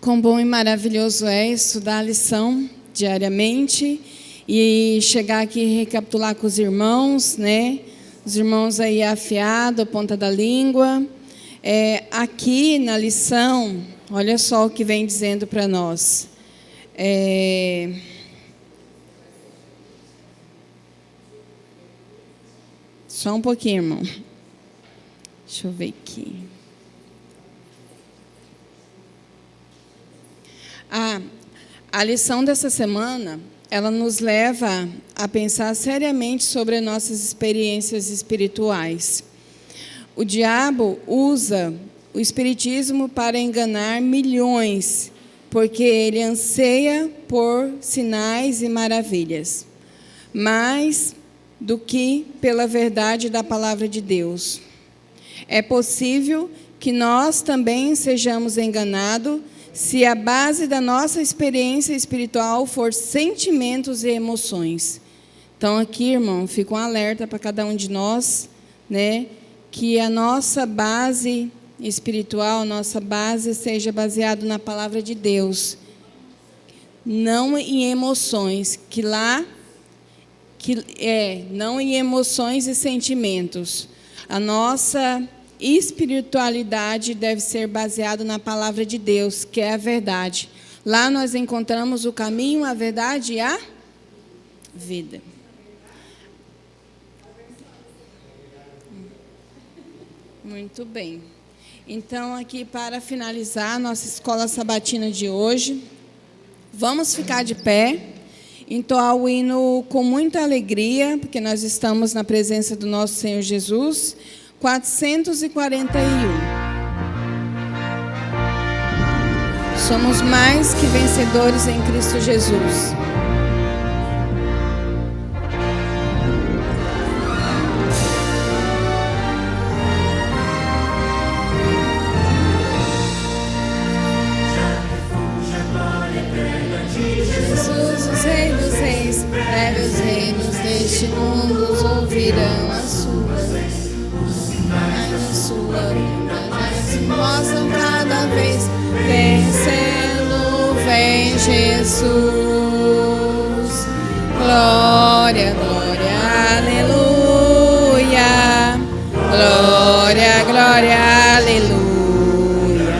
Quão bom e maravilhoso é estudar a lição diariamente e chegar aqui e recapitular com os irmãos, né? Os irmãos aí afiados, a ponta da língua. Aqui na lição, olha só o que vem dizendo para nós. Só um pouquinho, irmão. Deixa eu ver aqui. A lição dessa semana, ela nos leva a pensar seriamente sobre as nossas experiências espirituais. O diabo usa o espiritismo para enganar milhões, porque ele anseia por sinais e maravilhas, mais do que pela verdade da palavra de Deus. É possível que nós também sejamos enganados se a base da nossa experiência espiritual for sentimentos e emoções. Então, aqui, irmão, fica um alerta para cada um de nós, né? Que a nossa base espiritual, a nossa base seja baseada na palavra de Deus, não em emoções, não em emoções e sentimentos. A nossa espiritualidade deve ser baseada na palavra de Deus, que é a verdade. Lá nós encontramos o caminho, a verdade e a vida. Muito bem. Então, aqui para finalizar a nossa escola sabatina de hoje, vamos ficar de pé, entoar o hino com muita alegria, porque nós estamos na presença do nosso Senhor Jesus. 441. Somos mais que vencedores em Cristo Jesus. Jesus, o Rei dos Reis, prévios reinos deste mundo ouvirão a sua voz. Sua vida já se mostram cada vez vencendo, vem Jesus. Glória, glória, aleluia. Glória, glória, aleluia.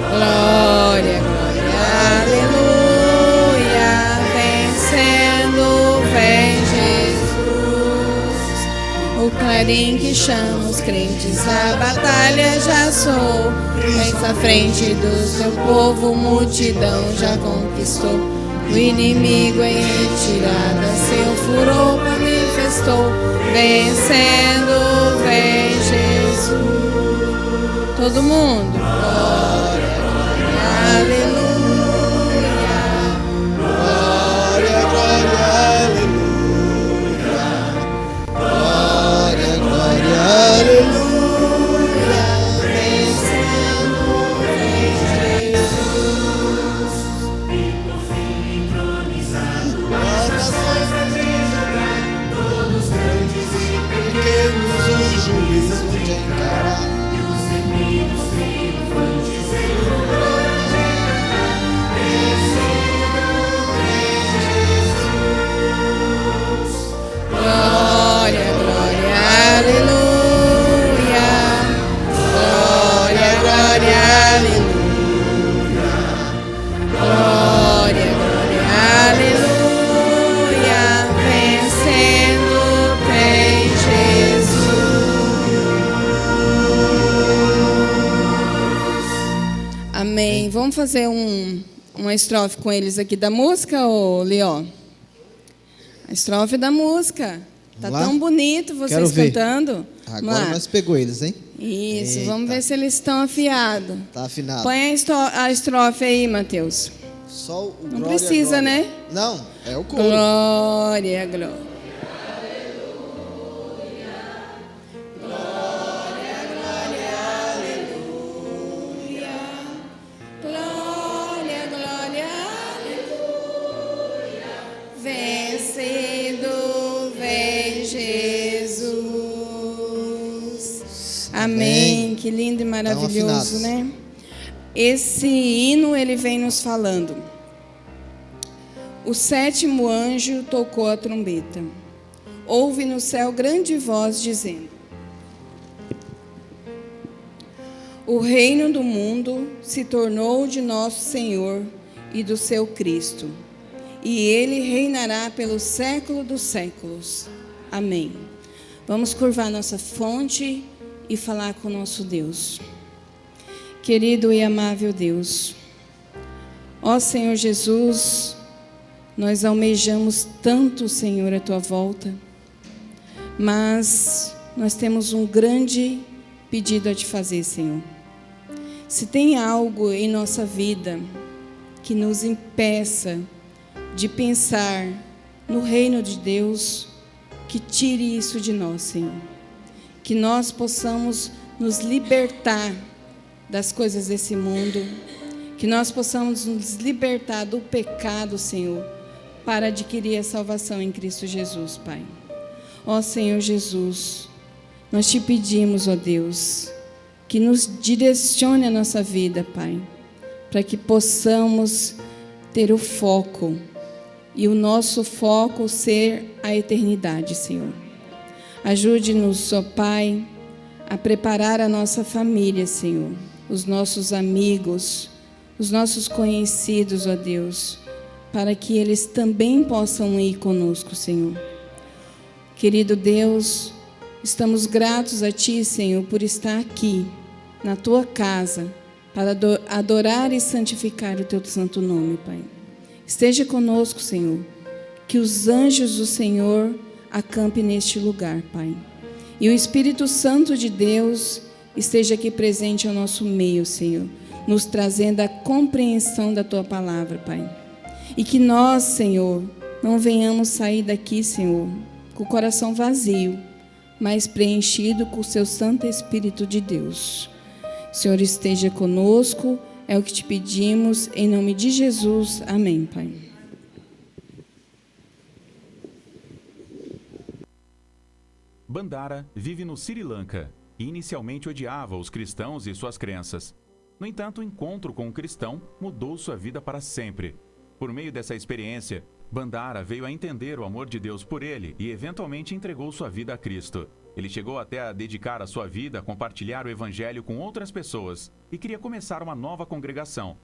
Glória, glória, aleluia. Vencendo, vem Jesus. O clarim que chama os crentes, a batalha já soou. Vem à frente do seu povo, multidão já conquistou. O inimigo em retirada, seu furor manifestou. Vencendo, vem Jesus. Todo mundo. Glória, glória, aleluia. Glória, glória, aleluia. Aleluia, Vencendo, vem Jesus. E por fim entronizado, as nações há de julgar, todos grandes e pequenos, o juízo de encarar. e os inimigos triunfantes em louvor de cantar. Vencendo, vem Jesus. Glória, glória, aleluia. Glória, glória, aleluia. Glória, glória, aleluia. Vencendo, tem Jesus. Amém. Vamos fazer uma estrofe com eles aqui da música, ô Leó? A estrofe da música. Tá Vamos lá? tão bonito vocês Quero ver. cantando. Vamos Agora lá. nós pegou eles, hein? Isso, Eita. vamos ver se eles estão afiados. Tá afinado. Põe a estrofe aí, Mateus. Só o Não glória, precisa, glória. né? Não, é o coro. Glória, glória. Glória, glória, aleluia. Vencendo, vem Jesus. Amém. Que lindo e maravilhoso, afinados. né? Esse hino ele vem nos falando. O 7º anjo tocou a trombeta. Houve no céu grande voz dizendo: o reino do mundo se tornou de nosso Senhor e do seu Cristo, e ele reinará pelo século dos séculos. Amém. Vamos curvar nossa fronte e falar com o nosso Deus. Querido e amável Deus, ó Senhor Jesus, nós almejamos tanto, Senhor, a tua volta, mas nós temos um grande pedido a te fazer, Senhor. Se tem algo em nossa vida que nos impeça de pensar no reino de Deus, que tire isso de nós, Senhor. Que nós possamos nos libertar das coisas desse mundo, que nós possamos nos libertar do pecado, Senhor, para adquirir a salvação em Cristo Jesus, Pai. Ó Senhor Jesus, nós te pedimos, ó Deus, que nos direcione a nossa vida, Pai, para que possamos ter o foco, e o nosso foco ser a eternidade, Senhor. Ajude-nos, ó Pai, a preparar a nossa família, Senhor, os nossos amigos, os nossos conhecidos, ó Deus, para que eles também possam ir conosco, Senhor. Querido Deus, estamos gratos a Ti, Senhor, por estar aqui, na Tua casa, para adorar e santificar o Teu santo nome, Pai. Esteja conosco, Senhor, que os anjos do Senhor acampem neste lugar, Pai. E o Espírito Santo de Deus esteja aqui presente ao nosso meio, Senhor, nos trazendo a compreensão da Tua palavra, Pai. E que nós, Senhor, não venhamos sair daqui, Senhor, com o coração vazio, mas preenchido com o Seu Santo Espírito de Deus. Senhor, esteja conosco, é o que te pedimos, em nome de Jesus. Amém, Pai. Bandara vive no Sri Lanka e inicialmente odiava os cristãos e suas crenças. No entanto, o encontro com um cristão mudou sua vida para sempre. Por meio dessa experiência, Bandara veio a entender o amor de Deus por ele e eventualmente entregou sua vida a Cristo. Ele chegou até a dedicar a sua vida a compartilhar o evangelho com outras pessoas e queria começar uma nova congregação.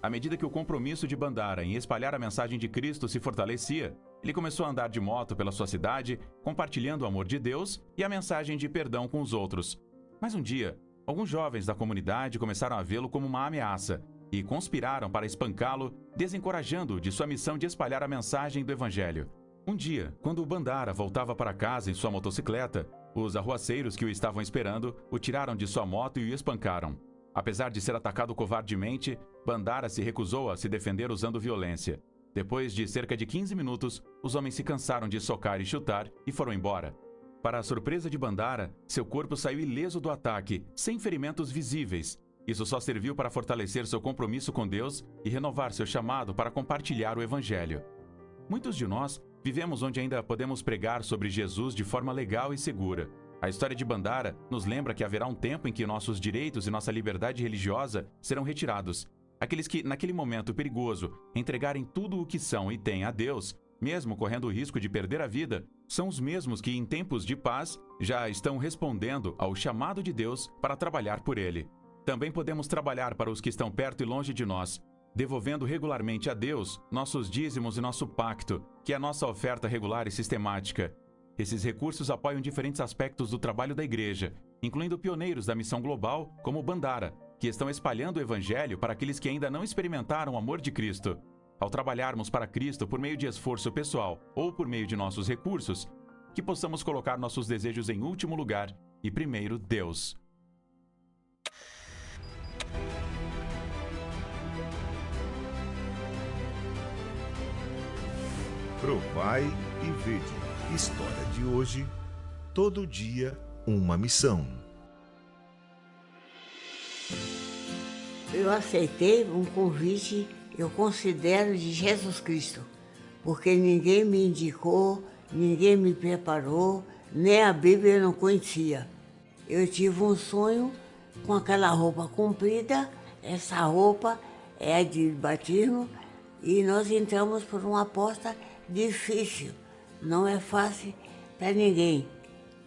À medida que o compromisso de Bandara em espalhar a mensagem de Cristo se fortalecia, ele começou a andar de moto pela sua cidade, compartilhando o amor de Deus e a mensagem de perdão com os outros. Mas um dia, alguns jovens da comunidade começaram a vê-lo como uma ameaça e conspiraram para espancá-lo, desencorajando-o de sua missão de espalhar a mensagem do evangelho. Um dia, quando o Bandara voltava para casa em sua motocicleta, os arruaceiros que o estavam esperando o tiraram de sua moto e o espancaram. Apesar de ser atacado covardemente, Bandara se recusou a se defender usando violência. Depois de cerca de 15 minutos, os homens se cansaram de socar e chutar e foram embora. Para a surpresa de Bandara, seu corpo saiu ileso do ataque, sem ferimentos visíveis. Isso só serviu para fortalecer seu compromisso com Deus e renovar seu chamado para compartilhar o evangelho. Muitos de nós vivemos onde ainda podemos pregar sobre Jesus de forma legal e segura. A história de Bandara nos lembra que haverá um tempo em que nossos direitos e nossa liberdade religiosa serão retirados. Aqueles que, naquele momento perigoso, entregarem tudo o que são e têm a Deus, mesmo correndo o risco de perder a vida, são os mesmos que, em tempos de paz, já estão respondendo ao chamado de Deus para trabalhar por Ele. Também podemos trabalhar para os que estão perto e longe de nós, devolvendo regularmente a Deus nossos dízimos e nosso pacto, que é a nossa oferta regular e sistemática. Esses recursos apoiam diferentes aspectos do trabalho da igreja, incluindo pioneiros da missão global, como Bandara, que estão espalhando o evangelho para aqueles que ainda não experimentaram o amor de Cristo. Ao trabalharmos para Cristo por meio de esforço pessoal ou por meio de nossos recursos, que possamos colocar nossos desejos em último lugar e primeiro Deus. Provai e vede. História de hoje. Todo dia uma missão. Eu aceitei um convite, eu considero, de Jesus Cristo, porque ninguém me indicou, ninguém me preparou, nem a Bíblia eu não conhecia. Eu tive um sonho com aquela roupa comprida, Essa roupa é de batismo e nós entramos por uma porta difícil. Não é fácil para ninguém,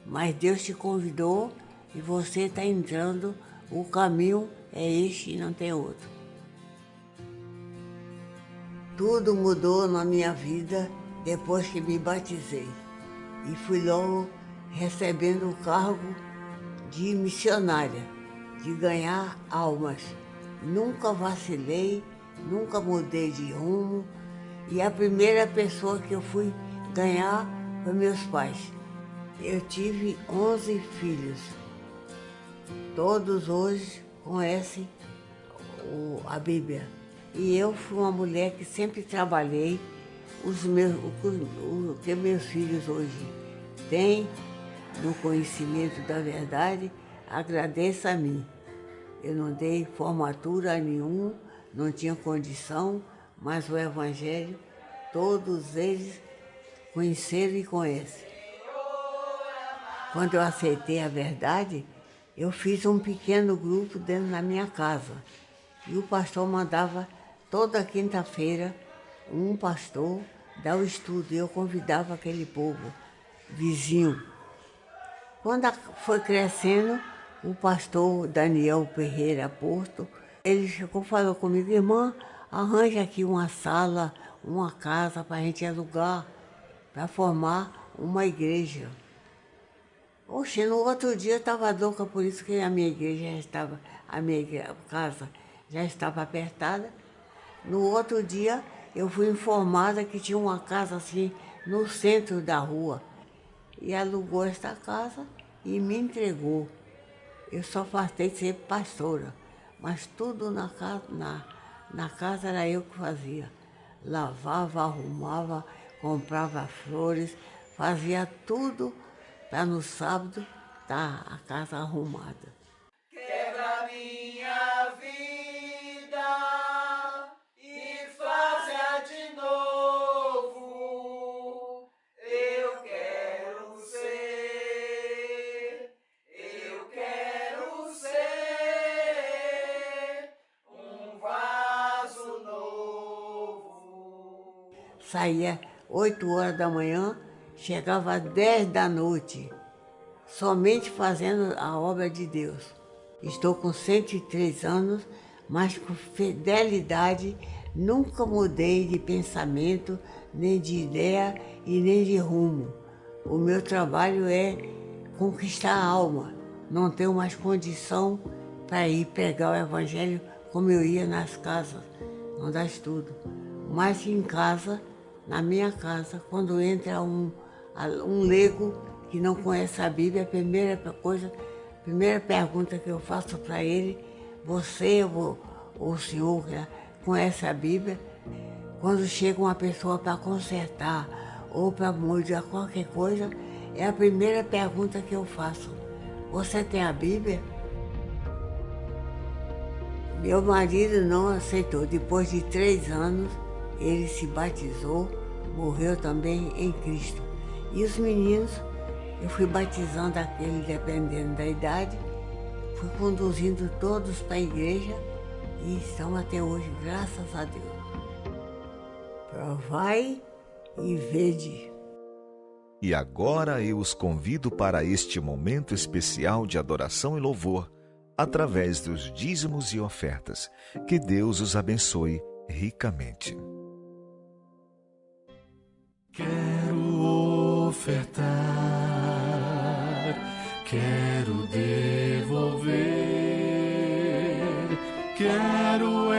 mas Deus te convidou e você está entrando. O caminho é este e não tem outro. Tudo mudou na minha vida depois que me batizei e fui logo recebendo o cargo de missionária, de ganhar almas. Nunca vacilei, nunca mudei de rumo e a primeira pessoa que eu fui ganhar foi meus pais. Eu tive 11 filhos. Todos hoje conhecem a Bíblia. E eu fui uma mulher que sempre trabalhei o que meus filhos hoje têm no conhecimento da verdade, agradeço a mim. Eu não dei formatura nenhuma, não tinha condição, mas o Evangelho, todos eles conheceram e conhecem. Quando eu aceitei a verdade, eu fiz um pequeno grupo dentro da minha casa. E o pastor mandava toda quinta-feira um pastor dar o estudo. E eu convidava aquele povo vizinho. Quando foi crescendo, o pastor Daniel Ferreira Porto, ele chegou e falou comigo: irmã, arranja aqui uma sala, uma casa para a gente alugar, para formar uma igreja. Oxe, no outro dia eu estava louca, por isso que a minha igreja já estava, casa já estava apertada. No outro dia eu fui informada que tinha uma casa assim no centro da rua. E alugou esta casa e me entregou. Eu só faltei de ser pastora, mas tudo na casa era eu que fazia. Lavava, arrumava, comprava flores, fazia tudo para no sábado estar a casa arrumada. Quebra minha vida e faz-a de novo. Eu quero ser um vaso novo. Saía 8 horas da manhã, chegava às 10 da noite, somente fazendo a obra de Deus. Estou com 103 anos, mas com fidelidade, nunca mudei de pensamento, nem de ideia e nem de rumo. O meu trabalho é conquistar a alma. Não tenho mais condição para ir pregar o Evangelho como eu ia nas casas, não dá estudo. Mas em casa, na minha casa, quando entra um leigo que não conhece a Bíblia, a primeira pergunta que eu faço para ele: você ou o senhor conhece a Bíblia? Quando chega uma pessoa para consertar ou para mudar qualquer coisa, é a primeira pergunta que eu faço: você tem a Bíblia? Meu marido não aceitou. Depois de 3 anos, ele se batizou, morreu também em Cristo. E os meninos, eu fui batizando aquele dependendo da idade, fui conduzindo todos para a igreja e estão até hoje, graças a Deus. Provai e vede. E agora eu os convido para este momento especial de adoração e louvor, através dos dízimos e ofertas. Que Deus os abençoe ricamente. Quero ofertar, quero devolver, quero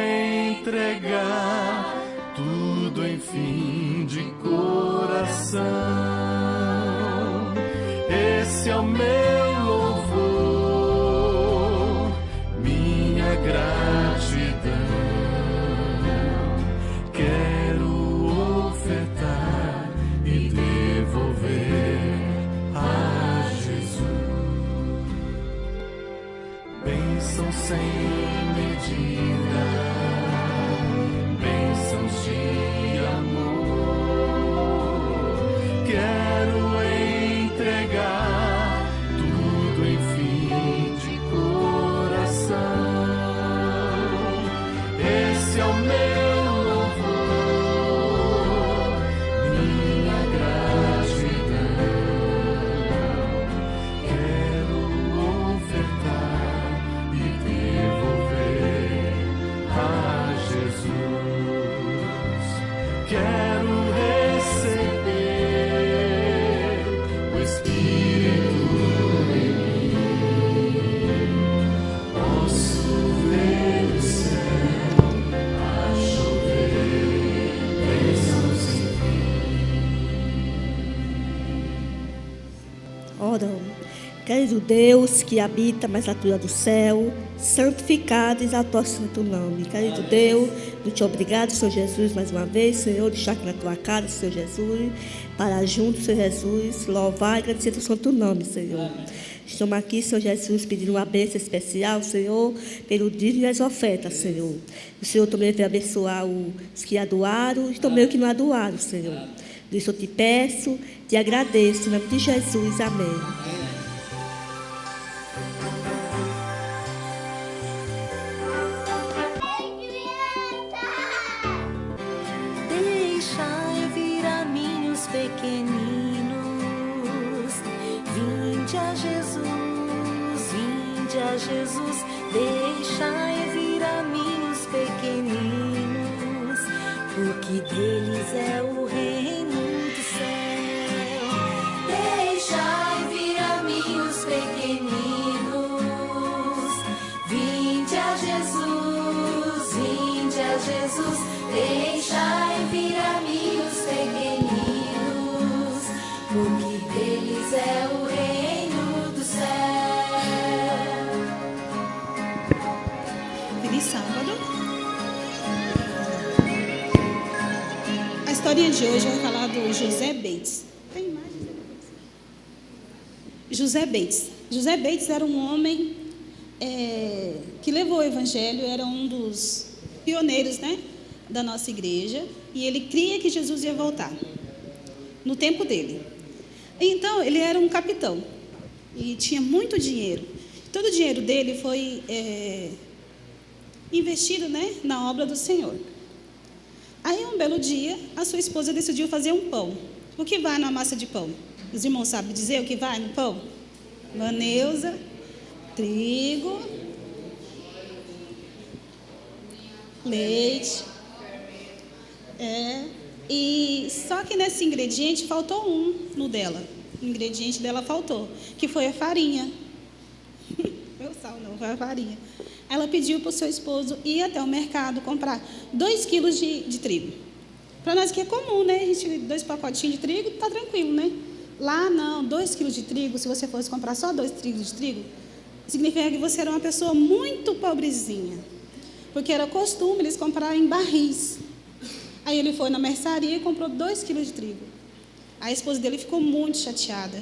entregar tudo, enfim, de coração. Esse é o meu louvor, minha gratidão. Quero ofertar e devolver a Jesus bênçãos sem medida, bênçãos de amor. Quero entregar tudo, enfim, de coração. quero receber o Espírito em mim. Posso ver o céu a chover bênçãos em Oramos. Querido Deus, que habita mais na altura do céu, santificado e exaltado o santo nome. Querido Deus, muito obrigado, Senhor Jesus, mais uma vez, Senhor, de estar aqui na tua casa, Senhor Jesus, para junto, Senhor Jesus, louvar e agradecer o santo nome, Senhor. Estamos aqui, Senhor Jesus, pedindo uma bênção especial, Senhor, pelo dízimo e as ofertas, Senhor. O Senhor também vai abençoar os que adoaram e também os que não adoaram, Senhor. Por isso eu te peço, te agradeço, em nome de Jesus, amém. Deixai vir a mim os pequeninos, vinde a Jesus, deixai vir a mim os pequeninos, porque deles é o reino do céu. Deixai vir a mim os pequeninos, vinde a Jesus, deixai vir a mim os pequeninos, porque deles é o reino do céu. Feliz sábado. A historinha de hoje vai falar do José Bates. Tem mais José Bates. José Bates era um homem que levou o evangelho, era um dos pioneiros, né, da nossa igreja, e ele cria que Jesus ia voltar no tempo dele. Então, ele era um capitão e tinha muito dinheiro. Todo o dinheiro dele foi investido, né, na obra do Senhor. Aí, um belo dia, a sua esposa decidiu fazer um pão. O que vai na massa de pão? Os irmãos sabem dizer o que vai no pão? Maneusa, trigo, leite. E só que nesse ingrediente faltou um no dela. O ingrediente dela faltou, que foi a farinha. Foi o sal, não, foi a farinha. Ela pediu para o seu esposo ir até o mercado comprar 2 quilos de trigo. Para nós que é comum, né? A gente, 2 pacotinhos de trigo, tá tranquilo, né? Lá não, 2 quilos de trigo, se você fosse comprar só 2 quilos de trigo, significa que você era uma pessoa muito pobrezinha. Porque era costume eles comprarem em barris. Aí ele foi na mercearia e comprou 2 quilos de trigo. A esposa dele ficou muito chateada.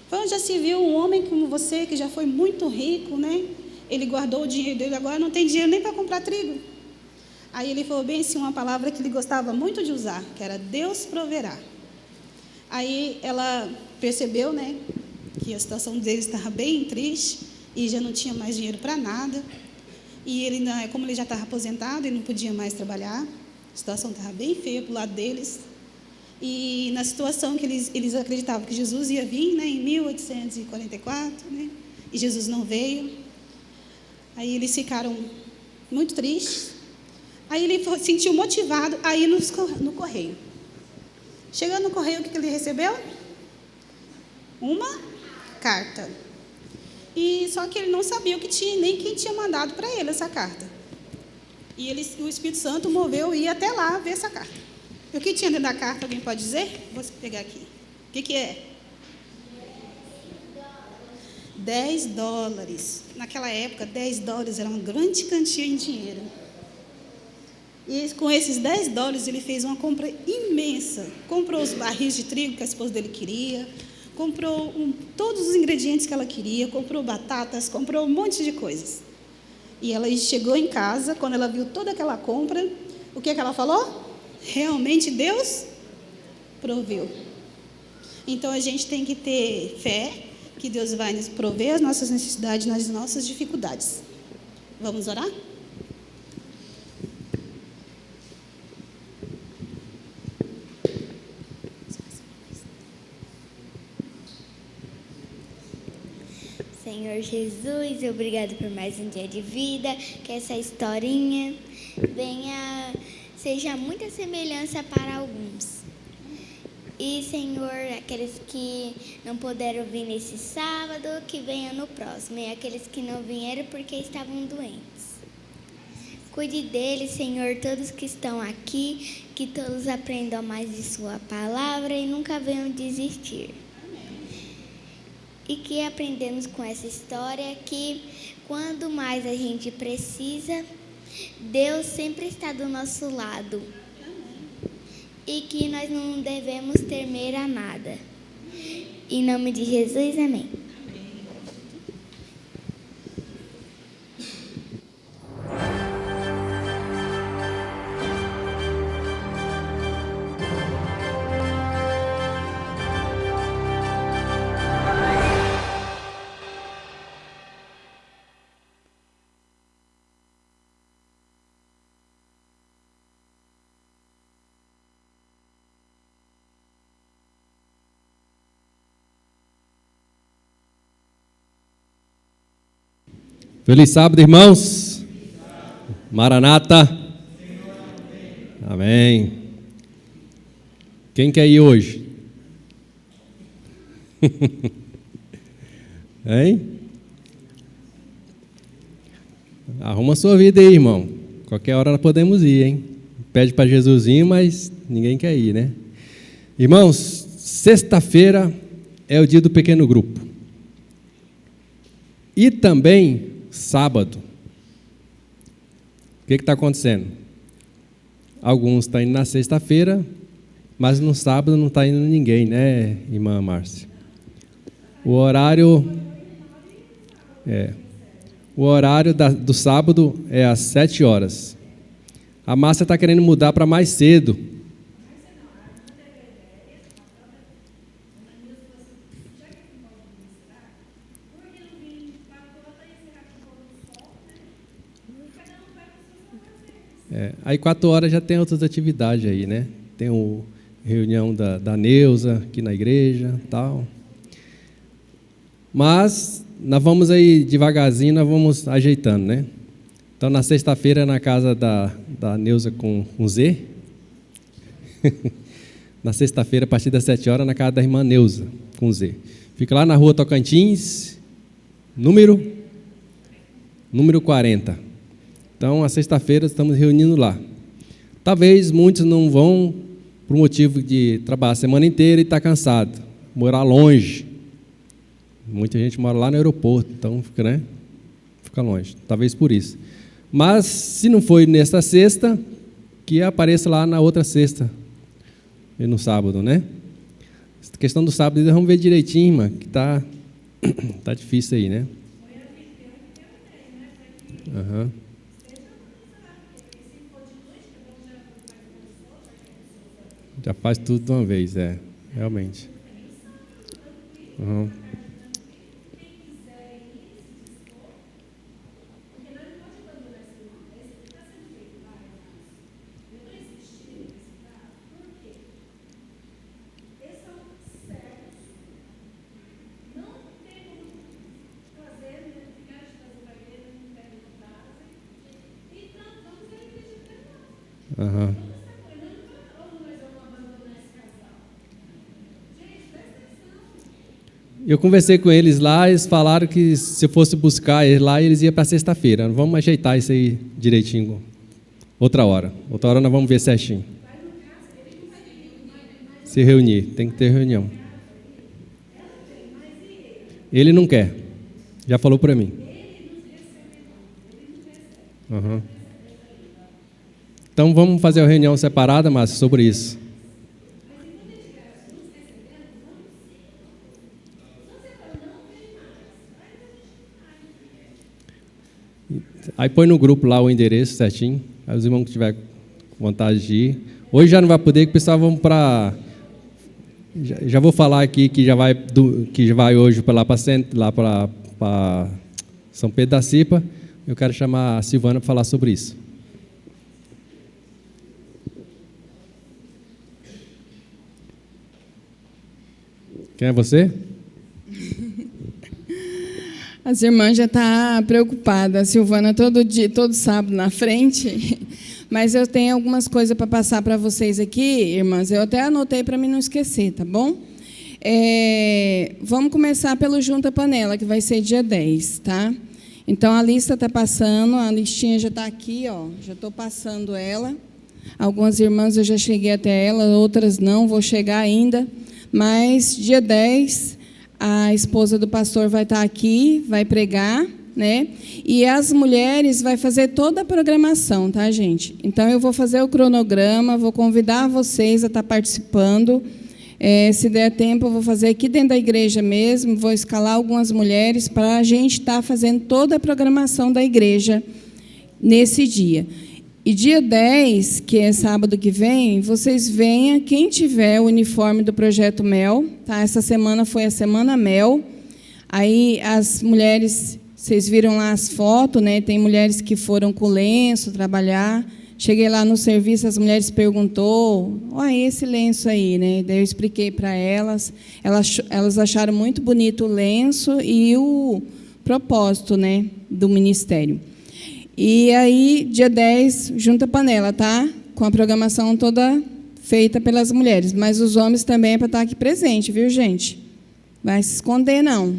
Foi onde já se viu um homem como você, que já foi muito rico, né? Ele guardou o dinheiro dele, agora não tem dinheiro nem para comprar trigo. Aí ele falou bem assim, uma palavra que ele gostava muito de usar, que era Deus proverá. Aí ela percebeu, né, que a situação dele estava bem triste e já não tinha mais dinheiro para nada. E ele, como ele já estava aposentado, ele não podia mais trabalhar. A situação estava bem feia para o lado deles. E na situação que eles acreditavam que Jesus ia vir, né, em 1844, né, e Jesus não veio. Aí eles ficaram muito tristes. Aí ele se sentiu motivado a ir no correio. Chegando no correio, o que ele recebeu? Uma carta. E só que ele não sabia o que tinha, nem quem tinha mandado para ele essa carta. E o Espírito Santo moveu e ir até lá ver essa carta. E o que tinha dentro da carta, alguém pode dizer? Vou pegar aqui. O que é? $10. Naquela época, $10 era uma grande quantia em dinheiro. E com esses $10, ele fez uma compra imensa. Comprou os barris de trigo que a esposa dele queria, comprou todos os ingredientes que ela queria, comprou batatas, comprou um monte de coisas. E ela chegou em casa, quando ela viu toda aquela compra, o que ela falou? Realmente Deus proveu. Então, a gente tem que ter fé que Deus vai nos prover as nossas necessidades, nas nossas dificuldades. Vamos orar? Senhor Jesus, obrigado por mais um dia de vida, que essa historinha venha seja muita semelhança para alguns. E, Senhor, aqueles que não puderam vir nesse sábado, que venham no próximo. E aqueles que não vieram porque estavam doentes. Cuide deles, Senhor, todos que estão aqui, que todos aprendam mais de sua palavra e nunca venham desistir. E que aprendemos com essa história que quando mais a gente precisa, Deus sempre está do nosso lado. E que nós não devemos temer a nada. Em nome de Jesus, amém. Feliz sábado, irmãos. Maranata. Amém. Quem quer ir hoje? Hein? Arruma a sua vida aí, irmão. Qualquer hora nós podemos ir, hein? Pede para Jesusinho, mas ninguém quer ir, né? Irmãos, sexta-feira é o dia do pequeno grupo. E também sábado. O que está acontecendo? Alguns estão indo na sexta-feira, mas no sábado não está indo ninguém, né, irmã Márcia? O horário do sábado é às 7 horas. A Márcia está querendo mudar para mais cedo. Aí 4 horas já tem outras atividades aí, né? Tem a reunião da Neuza aqui na igreja e tal. Mas nós vamos aí devagarzinho, nós vamos ajeitando, né? Então na sexta-feira na casa da Neuza com Z. Na sexta-feira, a partir das 7 horas, na casa da irmã Neuza com Z. Fica lá na rua Tocantins, número 40. Então, a sexta-feira estamos reunindo lá. Talvez muitos não vão por motivo de trabalhar a semana inteira e estar cansado, morar longe. Muita gente mora lá no aeroporto, então fica longe. Talvez por isso. Mas, se não foi nesta sexta, que apareça lá na outra sexta, e no sábado, né? A questão do sábado, vamos ver direitinho, irmã, que tá difícil aí, né? Aham. Já faz tudo de uma vez, realmente. Uhum. Uhum. Eu conversei com eles lá, eles falaram que se eu fosse buscar eles lá, eles iam para sexta-feira. Vamos ajeitar isso aí direitinho. Outra hora nós vamos ver certinho. Se reunir, tem que ter reunião. Ele não quer, já falou para mim. Uhum. Então vamos fazer uma reunião separada, Márcio, sobre isso. Aí põe no grupo lá o endereço certinho. Aí os irmãos que tiverem vontade de ir. Hoje já não vai poder, que o pessoal vamos para... Já vou falar aqui que já vai hoje lá para São Pedro da Cipa. Eu quero chamar a Silvana para falar sobre isso. Quem é você? As irmãs já estão preocupadas. A Silvana todo sábado na frente. Mas eu tenho algumas coisas para passar para vocês aqui, irmãs. Eu até anotei para mim não esquecer, tá bom? Vamos começar pelo Junta Panela, que vai ser dia 10, tá? Então, a lista está passando, a listinha já está aqui, ó, já estou passando ela. Algumas irmãs eu já cheguei até ela, outras não, vou chegar ainda. Mas, dia 10, a esposa do pastor vai estar aqui, vai pregar, né? E as mulheres vai fazer toda a programação, tá, gente? Então, eu vou fazer o cronograma, vou convidar vocês a estar participando. Se der tempo, eu vou fazer aqui dentro da igreja mesmo, vou escalar algumas mulheres para a gente estar fazendo toda a programação da igreja nesse dia. E dia 10, que é sábado que vem, vocês venham, quem tiver o uniforme do Projeto Mel, tá? Essa semana foi a Semana Mel. Aí as mulheres, vocês viram lá as fotos, né? Tem mulheres que foram com lenço trabalhar. Cheguei lá no serviço, as mulheres perguntou, olha esse lenço aí, né? Daí eu expliquei para elas, elas acharam muito bonito o lenço e o propósito, né, do ministério. E aí, dia 10, Junta Panela, tá? Com a programação toda feita pelas mulheres, mas os homens também é para estar aqui presente, viu, gente? Vai se esconder, não.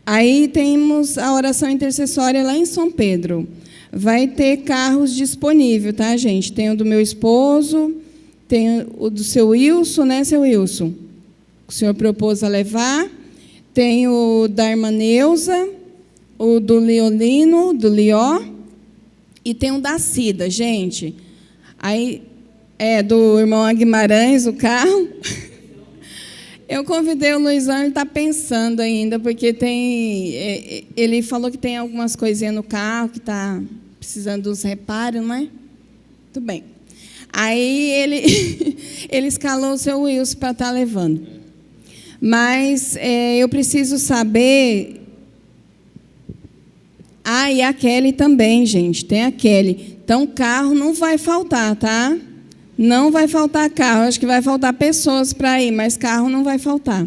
Aí temos a oração intercessória lá em São Pedro. Vai ter carros disponíveis, tá, gente? Tem o do meu esposo, tem o do seu Wilson, né, seu Wilson? O senhor propôs a levar. Tem o da irmã Neuza, o do Leolino, do Lió, e tem o da Cida, gente. Aí, do irmão Guimarães, o carro. Eu convidei o Luizão, ele está pensando ainda, porque ele falou que tem algumas coisinhas no carro que está precisando dos reparos, não é? Tudo bem. Aí ele escalou o seu Wilson para estar levando. Mas eu preciso saber... e a Kelly também, gente, tem a Kelly. Então, carro não vai faltar, tá? Não vai faltar carro, acho que vai faltar pessoas para ir, mas carro não vai faltar.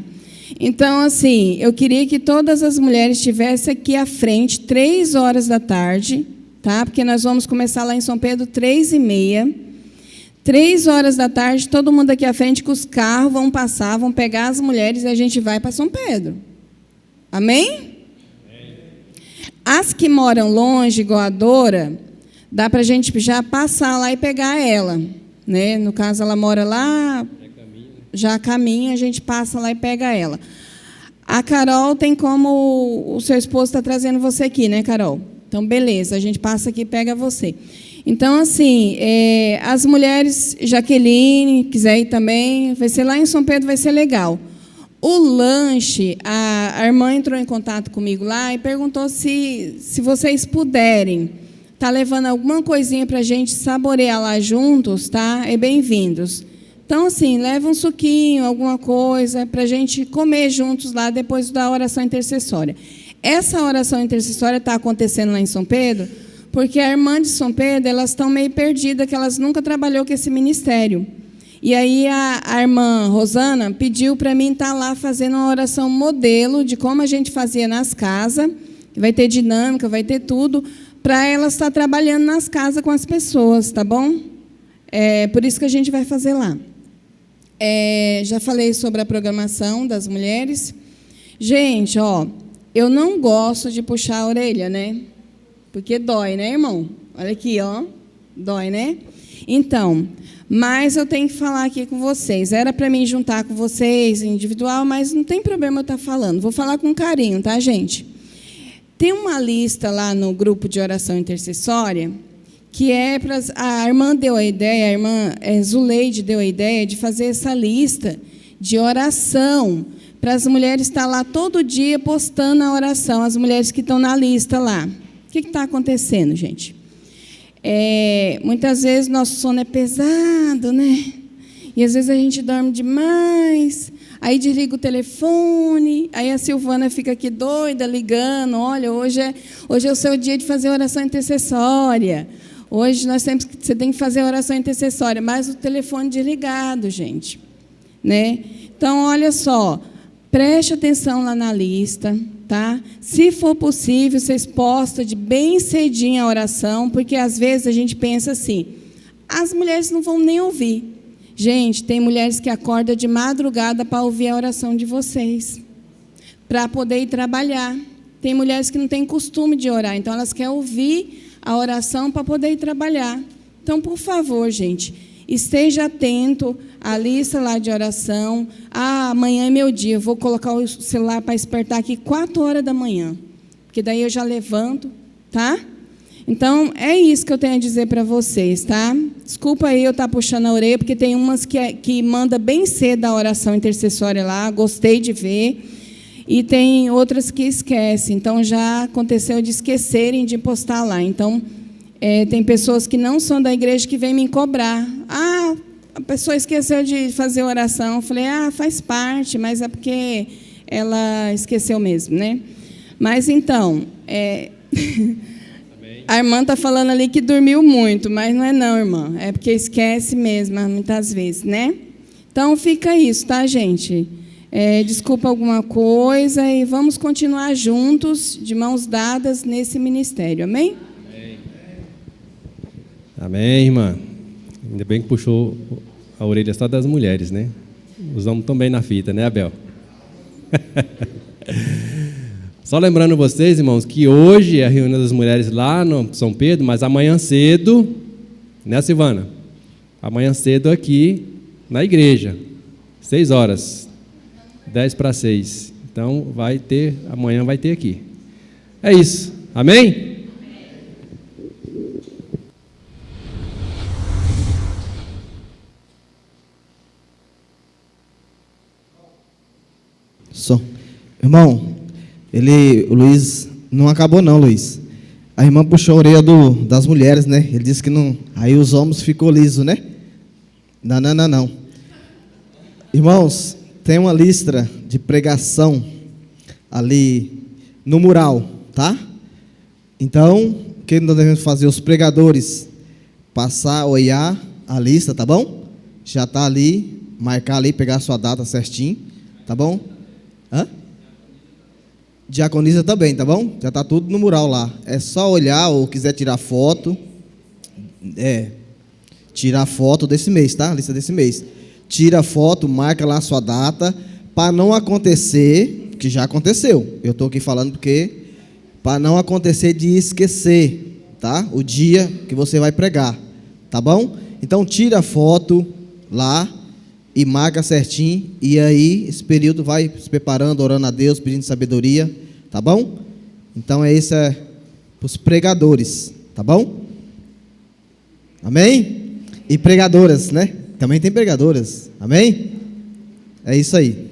Então, assim, eu queria que todas as mulheres estivessem aqui à frente, 3 horas da tarde, tá? Porque nós vamos começar lá em São Pedro, 3h30. 3 horas da tarde, todo mundo aqui à frente, que os carros vão passar, vão pegar as mulheres e a gente vai para São Pedro. Amém? As que moram longe, igual a Dora, dá para a gente já passar lá e pegar ela. Né? No caso, ela mora lá, já caminha, a gente passa lá e pega ela. A Carol tem como o seu esposo está trazendo você aqui, né, Carol? Então, beleza, a gente passa aqui e pega você. Então, assim, as mulheres, Jaqueline, quiser ir também, vai ser lá em São Pedro, vai ser legal. O lanche, a irmã entrou em contato comigo lá e perguntou se vocês puderem tá levando alguma coisinha para a gente saborear lá juntos, tá? É bem-vindos. Então, assim, leva um suquinho, alguma coisa, para a gente comer juntos lá depois da oração intercessória. Essa oração intercessória está acontecendo lá em São Pedro, porque a irmã de São Pedro, elas estão meio perdidas, que elas nunca trabalhou com esse ministério. E aí a irmã Rosana pediu para mim estar lá fazendo uma oração modelo de como a gente fazia nas casas, vai ter dinâmica, vai ter tudo, para ela estar trabalhando nas casas com as pessoas, tá bom? Por isso que a gente vai fazer lá. Já falei sobre a programação das mulheres. Gente, eu não gosto de puxar a orelha, né? Porque dói, né, irmão? Olha aqui, dói, né? Então, mas eu tenho que falar aqui com vocês. Era para mim juntar com vocês individual, mas não tem problema eu estar falando. Vou falar com carinho, tá, gente? Tem uma lista lá no grupo de oração intercessória, que a irmã deu a ideia, a irmã Zuleide deu a ideia de fazer essa lista de oração, para as mulheres estar lá todo dia postando a oração, as mulheres que estão na lista lá. O que está acontecendo, gente? Muitas vezes nosso sono é pesado, né? E às vezes a gente dorme demais, aí desliga o telefone, aí a Silvana fica aqui doida, ligando, olha, hoje é o seu dia de fazer oração intercessória. Hoje você tem que fazer oração intercessória, mas o telefone desligado, gente. Né? Então, olha só, preste atenção lá na lista, tá? Se for possível, vocês postam de bem cedinho a oração, porque às vezes a gente pensa assim, as mulheres não vão nem ouvir. Gente, tem mulheres que acordam de madrugada para ouvir a oração de vocês, para poder ir trabalhar. Tem mulheres que não têm costume de orar, então elas querem ouvir a oração para poder ir trabalhar. Então, por favor, gente, esteja atento à lista lá de oração. Amanhã é meu dia, eu vou colocar o celular para despertar aqui 4 horas da manhã, porque daí eu já levanto, tá? Então, é isso que eu tenho a dizer para vocês, tá? Desculpa aí eu estar puxando a orelha, porque tem umas que manda bem cedo a oração intercessória lá, gostei de ver, e tem outras que esquecem. Então, já aconteceu de esquecerem de postar lá. Então, tem pessoas que não são da igreja que vêm me cobrar. A pessoa esqueceu de fazer oração. Eu falei, faz parte, mas é porque ela esqueceu mesmo, né? Mas, então... A irmã está falando ali que dormiu muito, mas não é não, irmã. É porque esquece mesmo, muitas vezes, né? Então, fica isso, tá, gente? Desculpa alguma coisa e vamos continuar juntos, de mãos dadas, nesse ministério. Amém? Amém, amém, irmã. Ainda bem que puxou a orelha só das mulheres, né? Os homens estão bem na fita, né, Abel? Só lembrando vocês, irmãos, que hoje é a reunião das mulheres lá no São Pedro, mas amanhã cedo, né, Silvana? Amanhã cedo aqui na igreja, 6 horas, 10 para 6. Então, amanhã vai ter aqui. É isso, amém? Irmão, o Luiz, não acabou não, Luiz. A irmã puxou a orelha das mulheres, né? Ele disse que não. Aí os homens ficou liso, né? Não. Irmãos, tem uma lista de pregação ali no mural, tá? Então, o que nós devemos fazer? Os pregadores passar, olhar a lista, tá bom? Já tá ali, marcar ali, pegar a sua data certinho, tá bom? Diaconisa também, tá bom? Já está tudo no mural lá. É só olhar ou quiser tirar foto. Tirar foto desse mês, tá? Lista desse mês. Tira foto, marca lá a sua data, para não acontecer, que já aconteceu. Eu estou aqui falando porque, para não acontecer de esquecer, tá? O dia que você vai pregar, tá bom? Então, tira foto lá e marca certinho, e aí esse período vai se preparando, orando a Deus, pedindo sabedoria, tá bom? Então isso é para os pregadores, tá bom? Amém? E pregadoras, né? Também tem pregadoras, amém? É isso aí.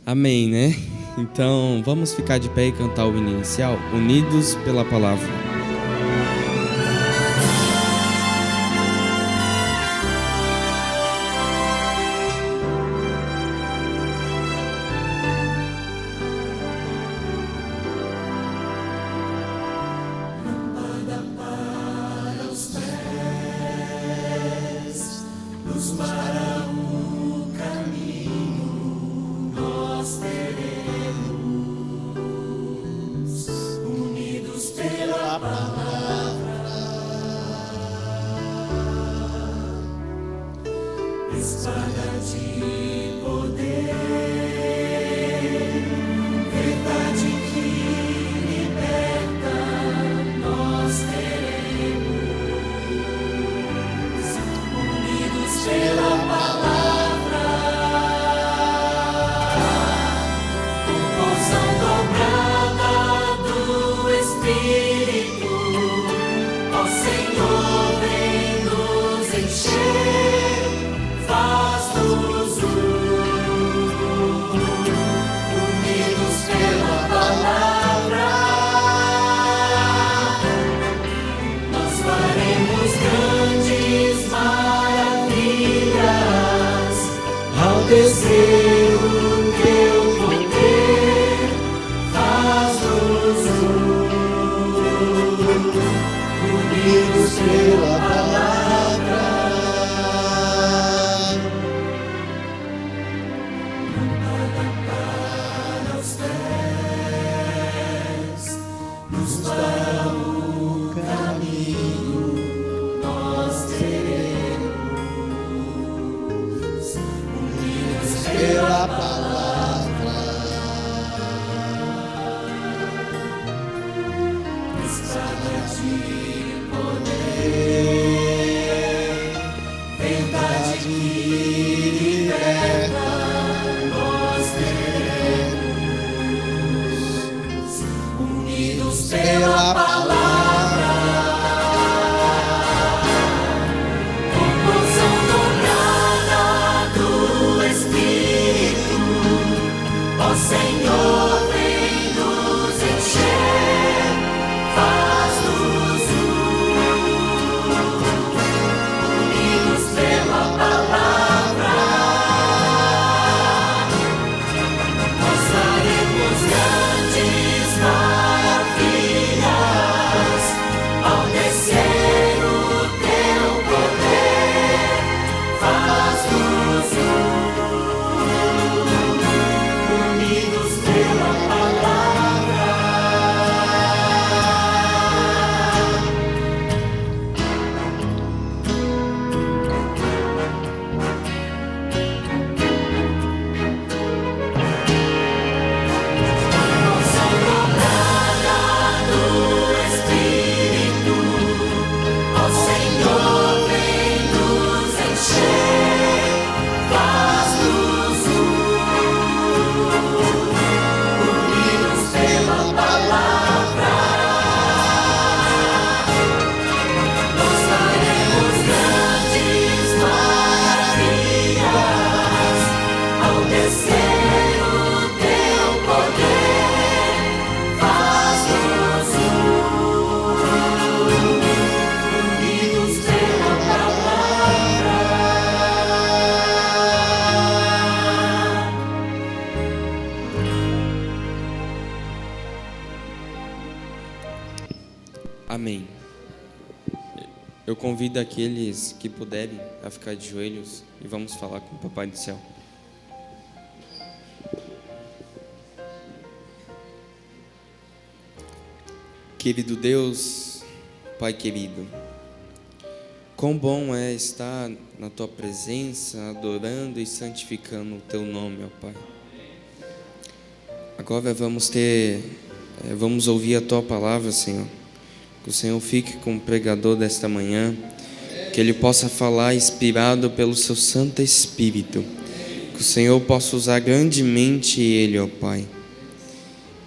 Amém, né? Então, vamos ficar de pé e cantar o hino inicial, Unidos pela Palavra. Lâmpada para os pés, luz para o caminho, nós teremos, unidos pela palavra, espada de poder, verdade que liberta, nós teremos, unidos pela palavra, porção dobrada do Espírito, ó Senhor, vem nos encher, faz-nos unidos pela palavra, nós faremos grandes maravilhas ao descer o teu poder, faz-nos pela palavra. Para os pés, luz para o caminho, nós teremos, unidos Pela palavra. espada de poder, verdade que liberta, nós teremos, unidos pela palavra, composição dobrada do Espírito, ó Senhor, vem nos encher, faz-nos unidos pela palavra. Nós faremos grandes maravilhas ao descer o teu poder. Faz-nos unidos pela palavra. Nossa dobrada do Espírito, ó Senhor, vem nos encher, faz-nos unidos pela palavra. Nós faremos grandes maravilhas ao descer o teu poder. Faz-nos unidos pela palavra. Amém. Eu convido aqueles que puderem a ficar de joelhos e vamos falar com o Papai do Céu. Querido Deus, Pai querido, quão bom é estar na Tua presença, adorando e santificando o Teu nome, ó Pai. Agora vamos ouvir a Tua palavra, Senhor. Que o Senhor fique com o pregador desta manhã, que ele possa falar inspirado pelo Seu Santo Espírito. Que o Senhor possa usar grandemente ele, ó Pai.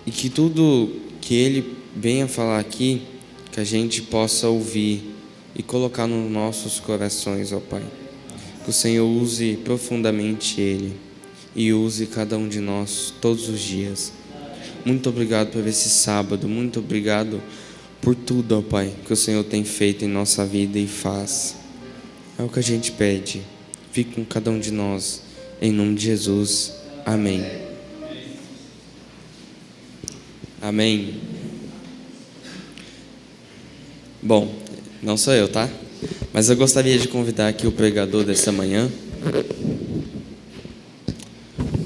E que tudo que ele venha falar aqui, que a gente possa ouvir e colocar nos nossos corações, ó Pai. Que o Senhor use profundamente ele e use cada um de nós todos os dias. Muito obrigado por esse sábado, muito obrigado por tudo, ó Pai, que o Senhor tem feito em nossa vida e faz. É o que a gente pede. Fique com cada um de nós, em nome de Jesus. Amém. Amém. Bom, não sou eu, tá? Mas eu gostaria de convidar aqui o pregador desta manhã.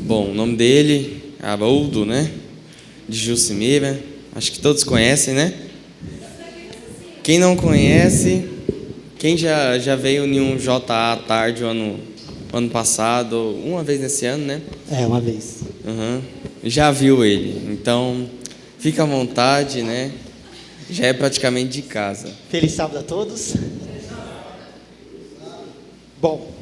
Bom, o nome dele é Haroldo, né? De Jucimira. Acho que todos conhecem, né? Quem não conhece, quem já veio em um JA à tarde ano passado, uma vez nesse ano, né? É, uma vez. Uhum. Já viu ele. Então, fica à vontade, né? Já é praticamente de casa. Feliz sábado a todos. Bom,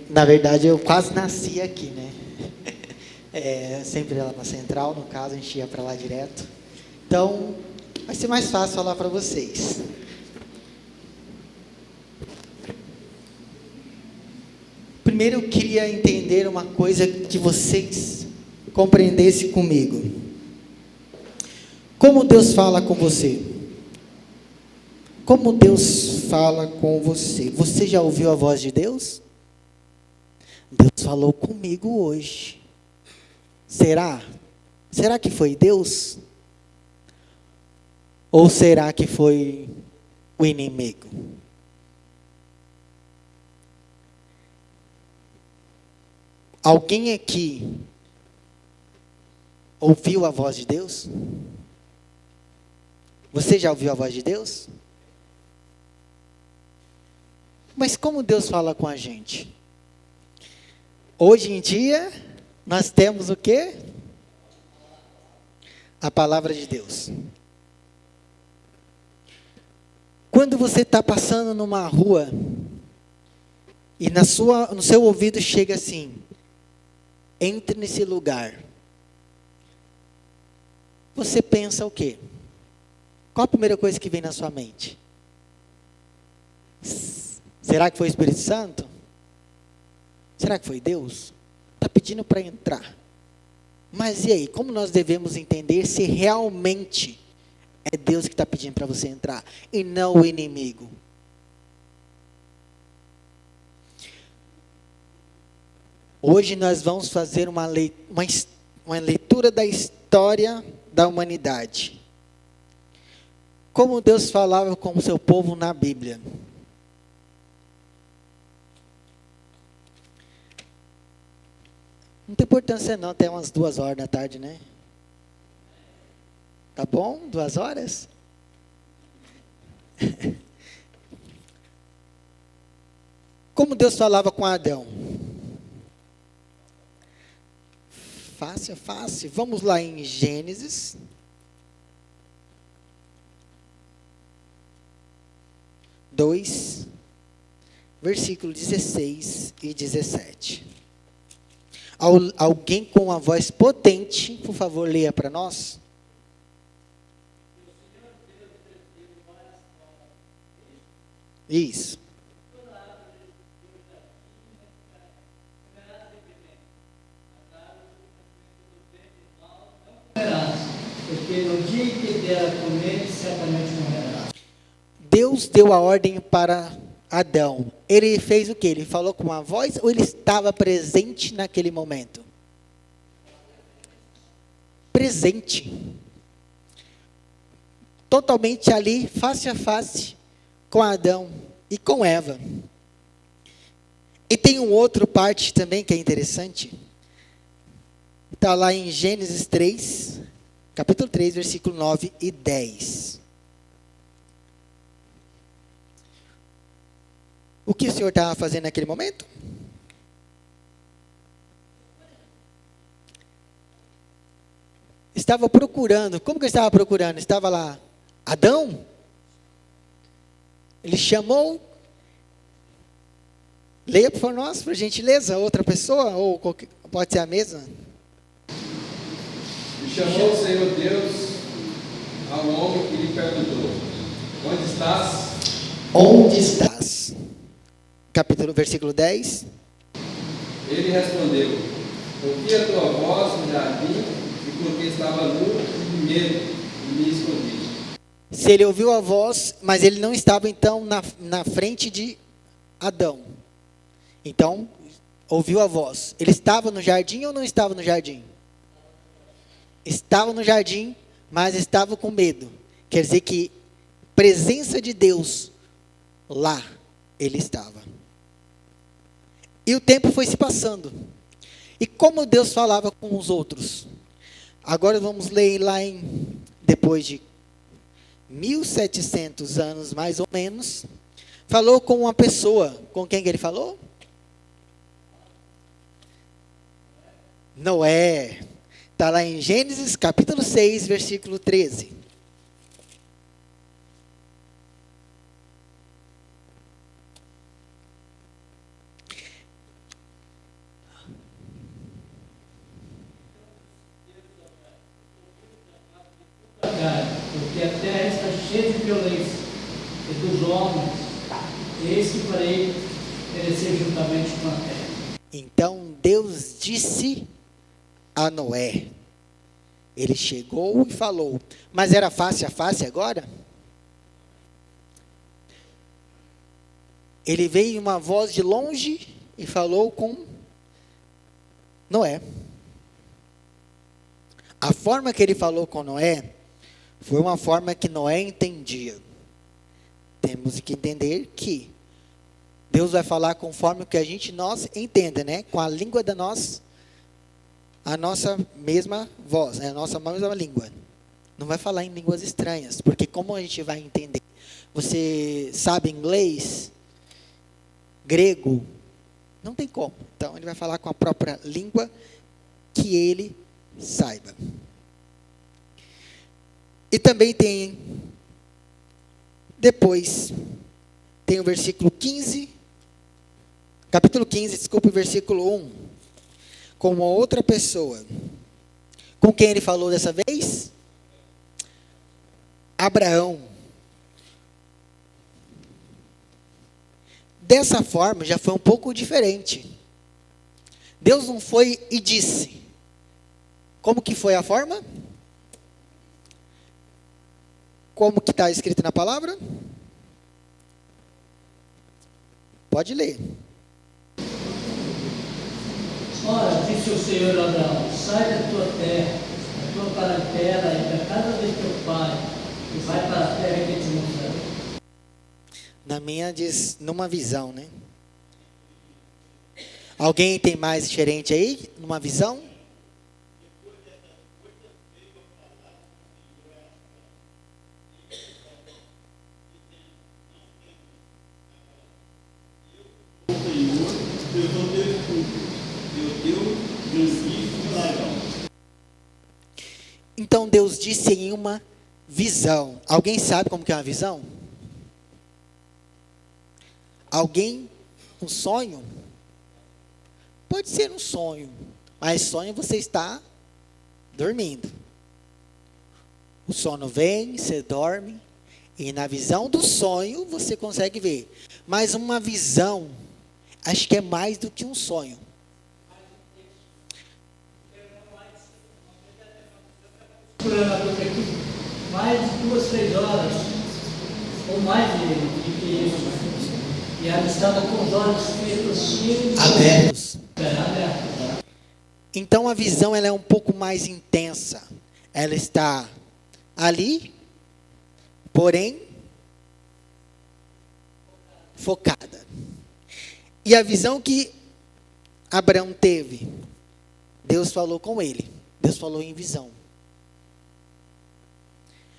na verdade eu quase nasci aqui, né? Sempre lá na Central, no caso, a gente ia para lá direto. Então, vai ser mais fácil falar para vocês. Primeiro eu queria entender uma coisa que vocês compreendessem comigo. Como Deus fala com você? Como Deus fala com você? Você já ouviu a voz de Deus? Deus falou comigo hoje. Será? Será que foi Deus? Ou será que foi o inimigo. Alguém aqui ouviu a voz de Deus? Você já ouviu a voz de Deus? Mas como Deus fala com a gente? Hoje em dia, nós temos o quê? A palavra de Deus. Quando você está passando numa rua e no seu ouvido chega assim: entre nesse lugar. Você pensa o quê? Qual a primeira coisa que vem na sua mente? Será que foi o Espírito Santo? Será que foi Deus? Está pedindo para entrar. Mas e aí? Como nós devemos entender se realmente é Deus que está pedindo para você entrar e não o inimigo? Hoje nós vamos fazer uma leitura da história da humanidade. Como Deus falava com o seu povo na Bíblia. Não tem importância não, até umas 2 horas da tarde, né? Tá bom? 2 horas? Como Deus falava com Adão? Fácil, fácil. Vamos lá em Gênesis. Versículo 16 e 17. Alguém com uma voz potente, por favor, leia para nós. Isso. Porque no dia em que der a comer, certamente morrerá. Deus deu a ordem para Adão. Ele fez o quê? Ele falou com uma voz ou ele estava presente naquele momento? Presente. Totalmente ali, face a face, com Adão e com Eva. E tem um outro parte também que é interessante. Está lá em Gênesis 3, capítulo 3, versículo 9 e 10. O que o Senhor estava fazendo naquele momento? Estava procurando. Como que ele estava procurando? Estava lá, Adão? Ele chamou. Leia por nós, por gentileza, outra pessoa, ou qualquer, pode ser a mesma. E chamou o Senhor Deus ao homem que lhe perguntou: onde estás? Onde estás? Versículo 10. Ele respondeu: ouvi a tua voz no jardim, e porque estava nu, tive medo e me escondi. Se ele ouviu a voz, mas ele não estava então na frente de Adão. Então, ouviu a voz. Ele estava no jardim ou não estava no jardim? Estava no jardim, mas estava com medo. Quer dizer que presença de Deus, lá ele estava. E o tempo foi se passando. E como Deus falava com os outros? Agora vamos ler lá depois de 1700 anos, mais ou menos, falou com uma pessoa. Com quem que ele falou? Noé. Está lá em Gênesis capítulo 6, versículo 13. Porque a terra está cheia de violência, e dos homens, eis que farei perecer juntamente com a terra. Então Deus disse a Noé. Ele chegou e falou. Mas era face a face agora? Ele veio em uma voz de longe e falou com Noé. A forma que ele falou com Noé foi uma forma que Noé entendia. temos que entender que Deus vai falar conforme o que nós entenda, né? Com a língua a nossa mesma voz, né? A nossa mesma língua. Não vai falar em línguas estranhas, porque como a gente vai entender? Você sabe inglês, grego? Não tem como. Então, ele vai falar com a própria língua que ele saiba. E também depois, tem o versículo 15, capítulo 15, desculpe, versículo 1. Com uma outra pessoa. Com quem ele falou dessa vez? Abraão. Dessa forma, já foi um pouco diferente. Deus não foi e disse. Como que foi a forma? Como que está escrito na palavra? Pode ler. Ora, disse o Senhor a Abraão, sai da tua terra, da tua parentela e da casa de teu pai, e vai para a terra que te mostrarei. Na minha diz, numa visão, né? Alguém tem mais diferente aí? Numa visão? Então Deus disse em uma visão. Alguém sabe como que é uma visão? Alguém, um sonho? Pode ser um sonho, mas sonho você está dormindo. O sono vem, você dorme, e na visão do sonho você consegue ver. Mas uma visão, acho que é mais do que um sonho. Mais de 2, 3 horas, ou mais de que isso. E ela estava com os olhos feitos abertos. Abertos. Então a visão ela é um pouco mais intensa. Ela está ali, porém focada. E a visão que Abraão teve, Deus falou com ele. Deus falou em visão.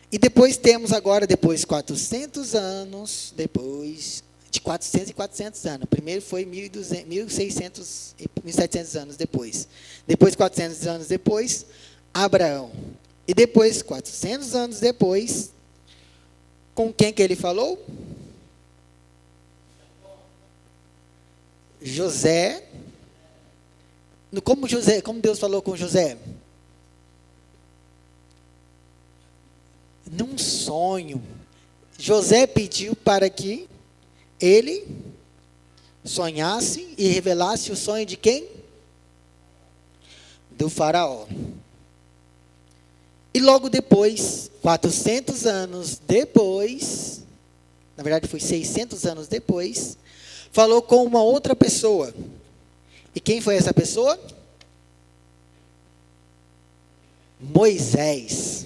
E depois temos agora, depois 400 anos, depois de 400 e 400 anos. Primeiro foi 1.600 e 1.700 anos depois. Depois, 400 anos depois, Abraão. E depois, 400 anos depois, com quem que ele falou? José. Como Deus falou com José? Num sonho. José pediu para que ele sonhasse e revelasse o sonho de quem? Do faraó. E logo depois, 400 anos depois, na verdade foi 600 anos depois, falou com uma outra pessoa. E quem foi essa pessoa? Moisés.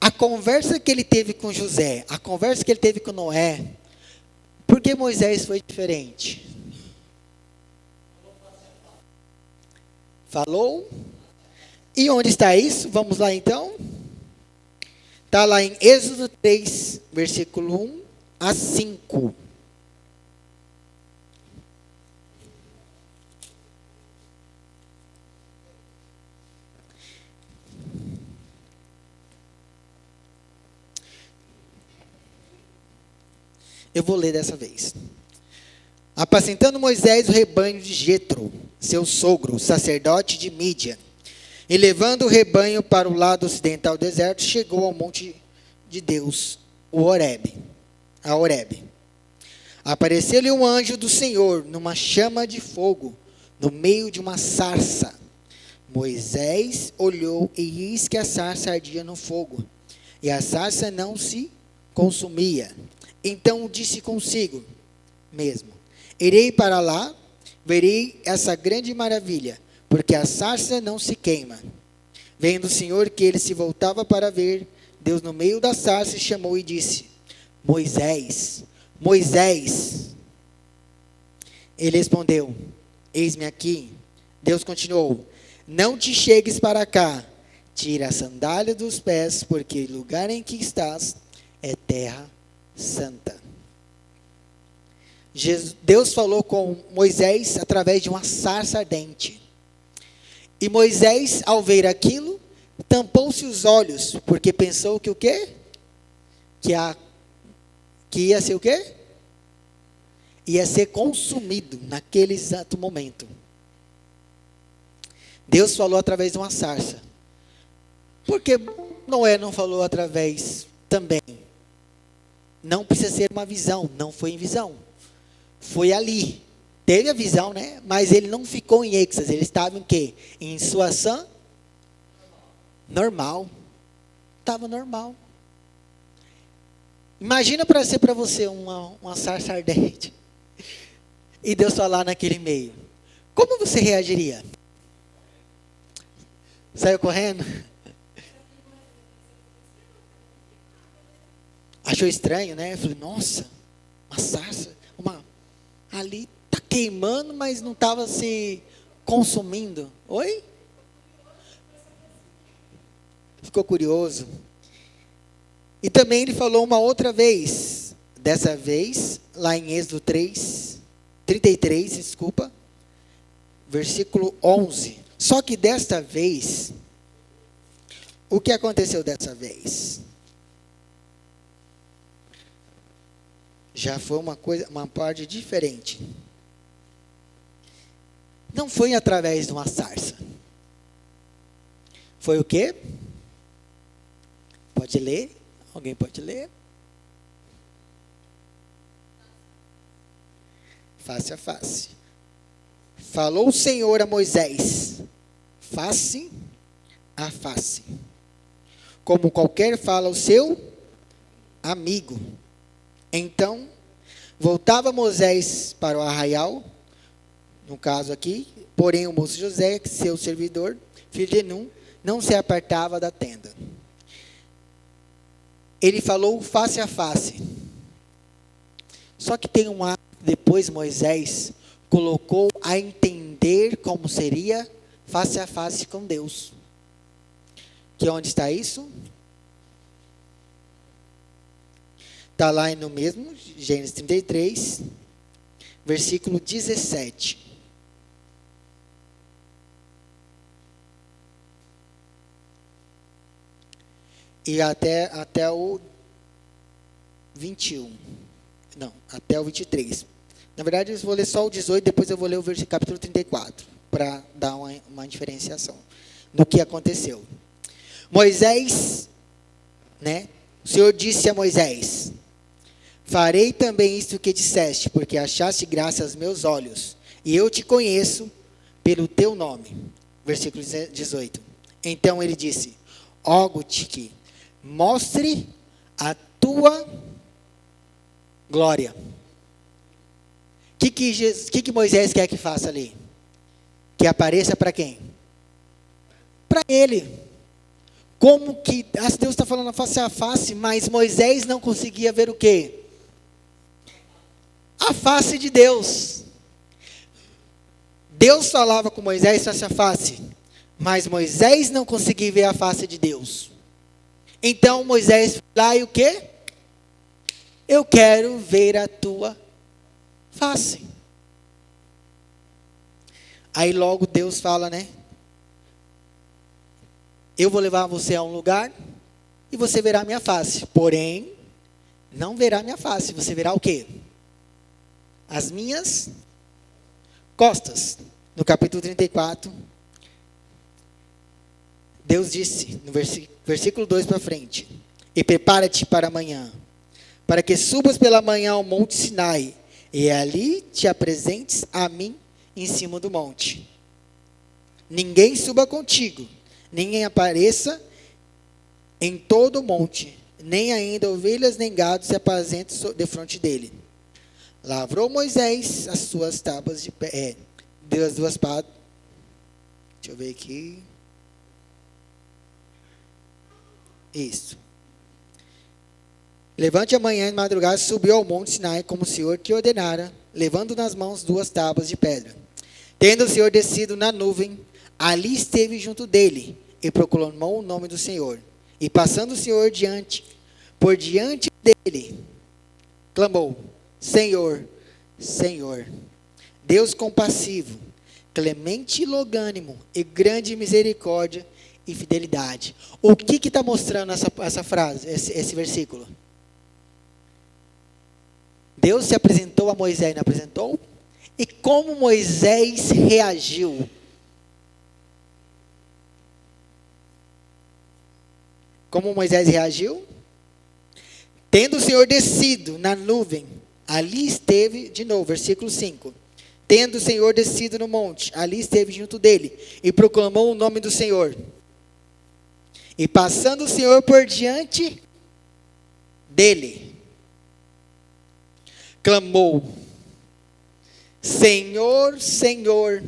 A conversa que ele teve com José, a conversa que ele teve com Noé, por que Moisés foi diferente? Falou? E onde está isso? Vamos lá então. Está lá em Êxodo 3, versículo 1 a 5. Eu vou ler dessa vez. Apacentando Moisés o rebanho de Jetro, seu sogro, sacerdote de Mídia, e levando o rebanho para o lado ocidental do deserto, chegou ao monte de Deus, a Horebe. Apareceu-lhe um anjo do Senhor, numa chama de fogo, no meio de uma sarça. Moisés olhou e eis que a sarça ardia no fogo, e a sarça não se consumia. Então disse consigo mesmo: irei para lá, verei essa grande maravilha, porque a sarça não se queima. Vendo o Senhor que ele se voltava para ver, Deus no meio da sarça chamou e disse: Moisés, Moisés. Ele respondeu: eis-me aqui. Deus continuou: não te chegues para cá, tira a sandália dos pés, porque o lugar em que estás é terra santa. Deus falou com Moisés através de uma sarça ardente. E Moisés, ao ver aquilo, tampou-se os olhos, porque pensou que o quê? Que ia ser o quê? Ia ser consumido naquele exato momento. Deus falou através de uma sarça. Por que Noé não falou através também? Não precisa ser uma visão, não foi em visão. Foi ali. Teve a visão, né? Mas ele não ficou em êxtase, ele estava em quê? Em situação normal. Estava normal. Imagina para ser para você uma sarça ardente. E Deus falar naquele meio. Como você reagiria? Saiu correndo? Achou estranho, né? Eu falei, nossa, uma sarça, ali está queimando, mas não estava se consumindo. Oi? Ficou curioso. E também ele falou uma outra vez, dessa vez, lá em Êxodo 33, desculpa, versículo 11. Só que desta vez, o que aconteceu dessa vez? Já foi uma parte diferente. Não foi através de uma sarça. Foi o quê? Pode ler? Alguém pode ler? Face a face. Falou o Senhor a Moisés, face a face, como qualquer fala ao seu amigo. Então, voltava Moisés para o arraial, no caso aqui, porém o moço José, seu servidor, filho de Nun, não se apartava da tenda. Ele falou face a face. Só que tem um ato, depois Moisés colocou a entender como seria face a face com Deus. Que onde está isso? Está lá no mesmo, Gênesis 33, versículo 17. E até o 21. Não, até o 23. Na verdade, eu vou ler só o 18, depois eu vou ler o capítulo 34, para dar uma diferenciação do que aconteceu. Moisés, né? O Senhor disse a Moisés: farei também isto que disseste, porque achaste graça aos meus olhos, e eu te conheço pelo teu nome. Versículo 18. Então ele disse: rogo-te, mostre a tua glória. O que Moisés quer que faça ali? Que apareça para quem? Para ele. Como que Deus está falando face a face, mas Moisés não conseguia ver o quê? A face de Deus. Deus falava com Moisés face a face, mas Moisés não conseguia ver a face de Deus. Então Moisés foi lá e o quê? Eu quero ver a tua face. Aí logo Deus fala, né? Eu vou levar você a um lugar e você verá a minha face. Porém, não verá a minha face. Você verá o quê? As minhas costas. No capítulo 34, Deus disse, no versículo 2 para frente: e prepara-te para amanhã, para que subas pela manhã ao monte Sinai, e ali te apresentes a mim em cima do monte. Ninguém suba contigo, ninguém apareça em todo o monte, nem ainda ovelhas nem gados se apazentem defronte dele. Lavrou Moisés as suas tábuas de pé, deu as duas patas. Deixa eu ver aqui. Isso. Levante amanhã de madrugada, subiu ao monte Sinai, como o Senhor te ordenara, levando nas mãos 2 tábuas de pedra. Tendo o Senhor descido na nuvem, ali esteve junto dele, e proclamou o nome do Senhor. E passando o Senhor por diante dele, clamou: Senhor, Senhor, Deus compassivo, clemente e longânimo, e grande misericórdia e fidelidade. O que está mostrando essa frase, esse versículo? Deus se apresentou a Moisés, não apresentou? E como Moisés reagiu? Como Moisés reagiu? Tendo o Senhor descido na nuvem, ali esteve, de novo, versículo 5. Tendo o Senhor descido no monte, ali esteve junto dele, e proclamou o nome do Senhor. E passando o Senhor por diante dele, clamou: Senhor, Senhor,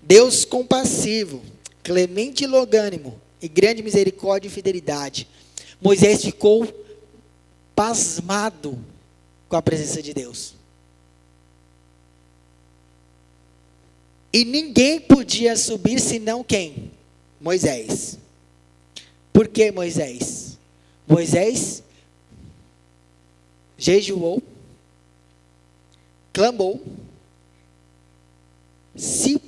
Deus compassivo, clemente e longânimo, e grande misericórdia e fidelidade. Moisés ficou pasmado com a presença de Deus. E ninguém podia subir senão quem? Moisés. Por que Moisés? Moisés jejuou, clamou, se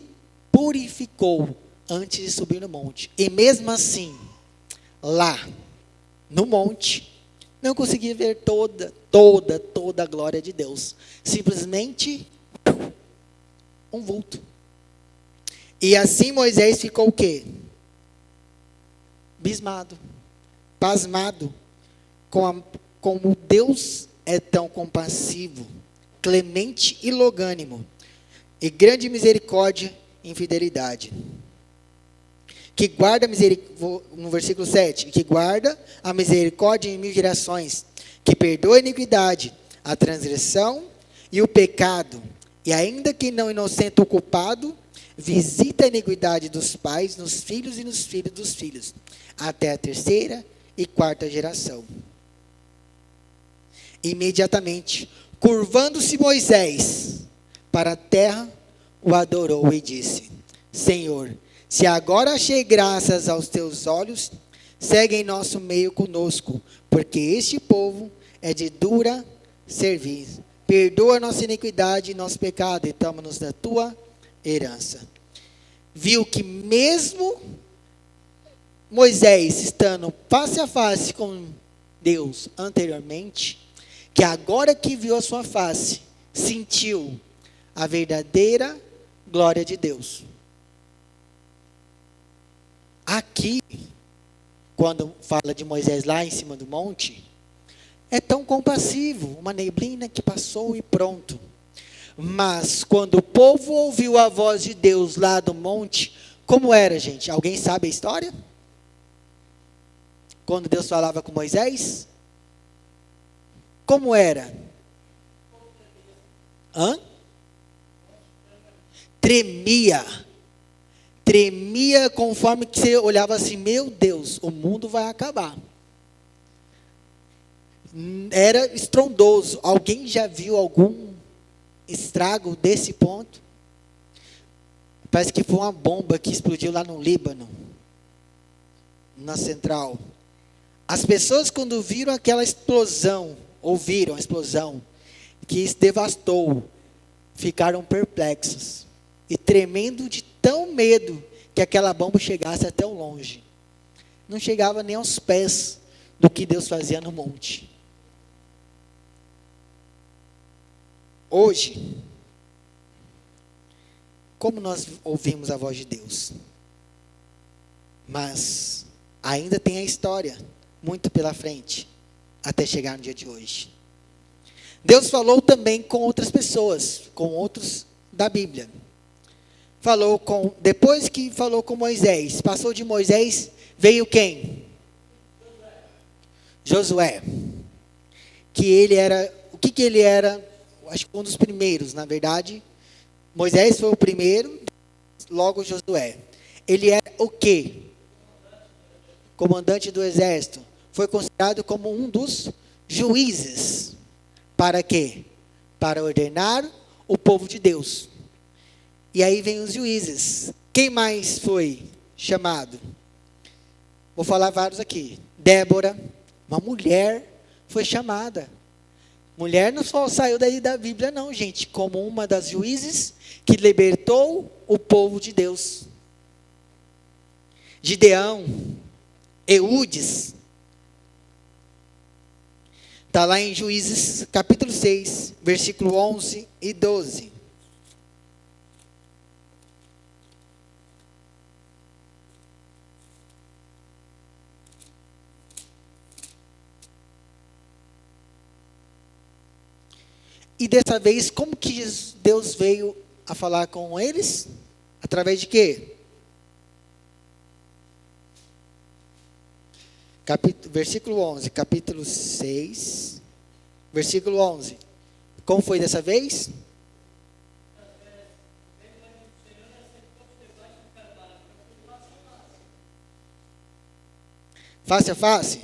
purificou antes de subir no monte. E mesmo assim, lá no monte, não conseguia ver toda a glória de Deus. Simplesmente um vulto. E assim Moisés ficou o quê? Bismado, pasmado, como Deus é tão compassivo, clemente e longânimo, e grande misericórdia e fidelidade. Que guarda no versículo 7, que guarda a misericórdia em 1000 gerações, que perdoa a iniquidade, a transgressão e o pecado, e ainda que não inocente o culpado, visita a iniquidade dos pais nos filhos e nos filhos dos filhos, até a 3ª e 4ª geração. Imediatamente, curvando-se Moisés para a terra, o adorou e disse: Senhor, se agora achei graças aos teus olhos, segue em nosso meio conosco, porque este povo é de dura serviço. Perdoa nossa iniquidade e nosso pecado, e toma-nos da tua herança. Viu que mesmo Moisés estando face a face com Deus anteriormente, que agora que viu a sua face, sentiu a verdadeira glória de Deus. Aqui, quando fala de Moisés lá em cima do monte, é tão compassivo, uma neblina que passou e pronto. Mas quando o povo ouviu a voz de Deus lá do monte, como era, gente? Alguém sabe a história? Quando Deus falava com Moisés? Como era? Tremia. Tremia conforme que você olhava assim: meu Deus, o mundo vai acabar. Era estrondoso. Alguém já viu algum estrago desse ponto? Parece que foi uma bomba que explodiu lá no Líbano, na central. As pessoas, quando viram aquela explosão, ouviram a explosão que devastou, ficaram perplexos e tremendo de tão medo que aquela bomba chegasse até longe. Não chegava nem aos pés do que Deus fazia no monte. Hoje, como nós ouvimos a voz de Deus? Mas ainda tem a história muito pela frente, até chegar no dia de hoje. Deus falou também com outras pessoas, com outros da Bíblia. Depois que falou com Moisés, passou de Moisés, veio quem? Josué. Que ele era, o que ele era? Acho que um dos primeiros, na verdade. Moisés foi o primeiro, logo Josué. Ele era o quê? Comandante do exército. foi considerado como um dos juízes. Para quê? Para ordenar o povo de Deus. E aí vem os juízes. Quem mais foi chamado? Vou falar vários aqui. Débora, uma mulher, foi chamada. Mulher não só saiu daí da Bíblia não, gente, como uma das juízes que libertou o povo de Deus. Gideão, Eudes. Está lá em Juízes, capítulo 6, versículo 11 e 12. E dessa vez, como que Deus veio a falar com eles? Através de quê? Versículo 11, capítulo 6, versículo 11. Como foi dessa vez? Face a face?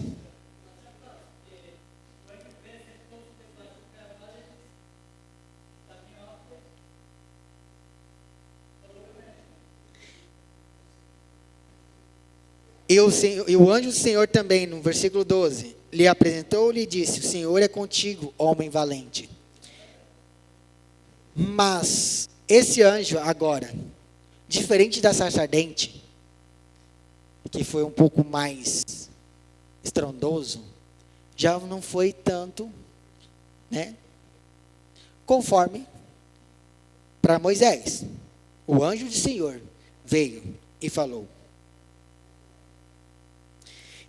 E o anjo do Senhor também, no versículo 12, lhe apresentou e lhe disse: o Senhor é contigo, homem valente. Mas esse anjo agora, diferente da sarça ardente, que foi um pouco mais estrondoso, já não foi tanto, né, conforme para Moisés. O anjo do Senhor veio e falou.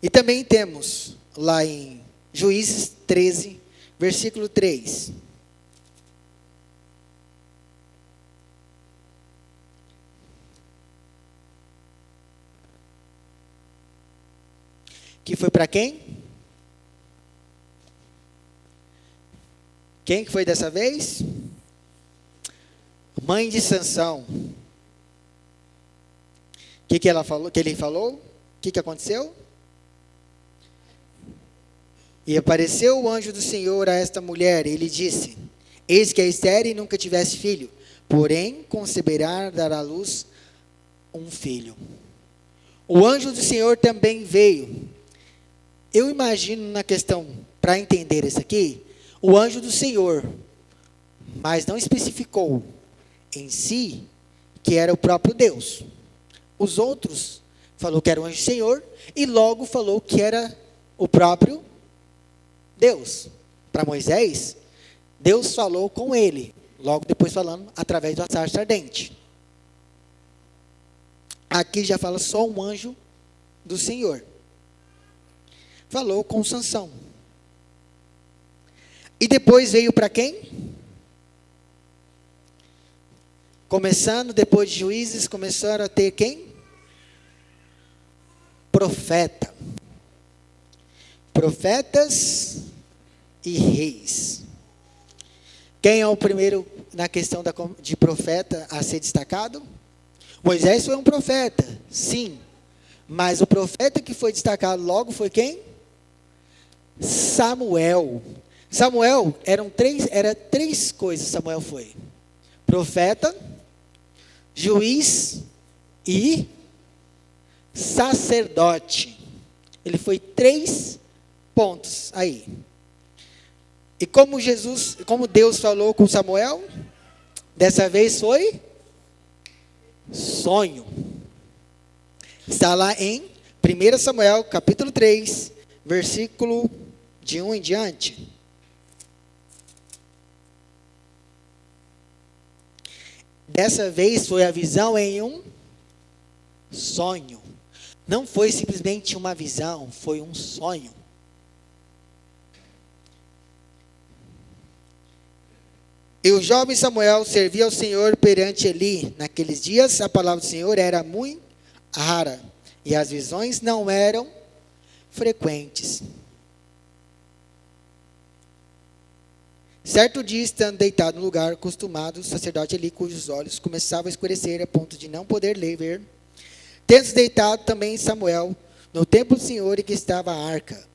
E também temos lá em Juízes 13, versículo 3. Que foi para quem? Quem que foi dessa vez? Mãe de Sansão. O que ela falou? Que ele falou? O que aconteceu? E apareceu o anjo do Senhor a esta mulher, e ele disse: eis que é estéril e nunca tivesse filho, porém conceberá, dará à luz um filho. O anjo do Senhor também veio. Eu imagino na questão, para entender isso aqui, o anjo do Senhor, mas não especificou em si que era o próprio Deus. Os outros falou que era o anjo do Senhor, e logo falou que era o próprio Deus. Para Moisés, Deus falou com ele, logo depois falando através da sarça ardente. Aqui já fala só um anjo do Senhor. Falou com Sansão. E depois veio para quem? Começando, depois de juízes, começaram a ter quem? Profeta. Profetas e reis. Quem é o primeiro na questão de profeta a ser destacado? Moisés foi um profeta, sim. Mas o profeta que foi destacado logo foi quem? Samuel. Samuel, era três coisas Samuel foi. Profeta, juiz e sacerdote. Ele foi 3 pontos aí. E como Deus falou com Samuel, dessa vez foi sonho. Está lá em 1 Samuel, capítulo 3, versículo de 1 em diante. Dessa vez foi a visão em um sonho. Não foi simplesmente uma visão, foi um sonho. E o jovem Samuel servia ao Senhor perante Eli. Naqueles dias, a palavra do Senhor era muito rara, e as visões não eram frequentes. Certo dia, estando deitado no lugar acostumado, o sacerdote Eli, cujos olhos começavam a escurecer a ponto de não poder ver, tendo-se deitado também Samuel no templo do Senhor, em que estava a arca.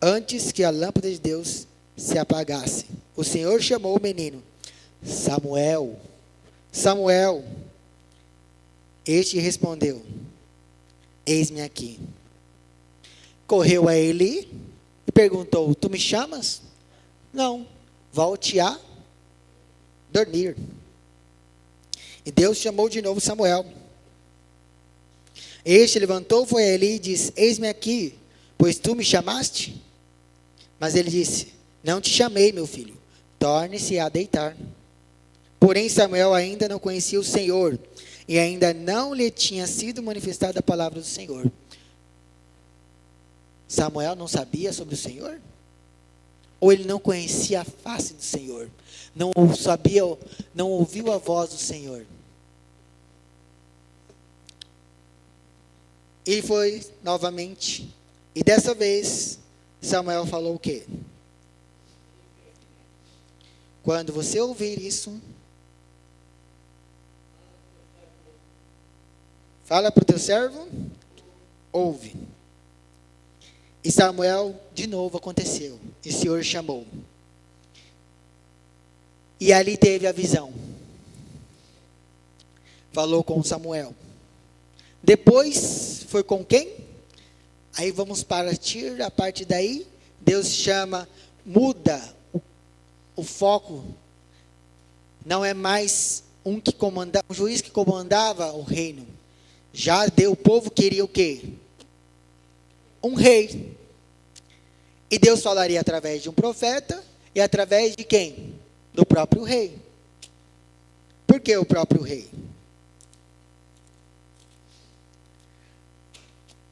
antes que a lâmpada de Deus se apagasse. O Senhor chamou o menino: Samuel, Samuel. Este respondeu: eis-me aqui. Correu a Eli e perguntou: tu me chamas? Não, volte a dormir. E Deus chamou de novo Samuel. Este levantou, foi a Eli e disse: eis-me aqui, pois tu me chamaste? Mas ele disse: não te chamei, meu filho, torne-se a deitar. Porém Samuel ainda não conhecia o Senhor, e ainda não lhe tinha sido manifestada a palavra do Senhor. Samuel não sabia sobre o Senhor? Ou ele não conhecia a face do Senhor? Não sabia, não ouviu a voz do Senhor? E foi novamente, e dessa vez Samuel falou o quê? Quando você ouvir isso, fala para o teu servo, ouve. E Samuel, de novo aconteceu, e o Senhor chamou. E ali teve a visão. Falou com Samuel. Depois foi com quem? Aí vamos partir, a partir daí, Deus chama, muda o foco. Não é mais um juiz que comandava o reino. Já o povo queria o quê? Um rei. E Deus falaria através de um profeta e através de quem? Do próprio rei. Por que o próprio rei?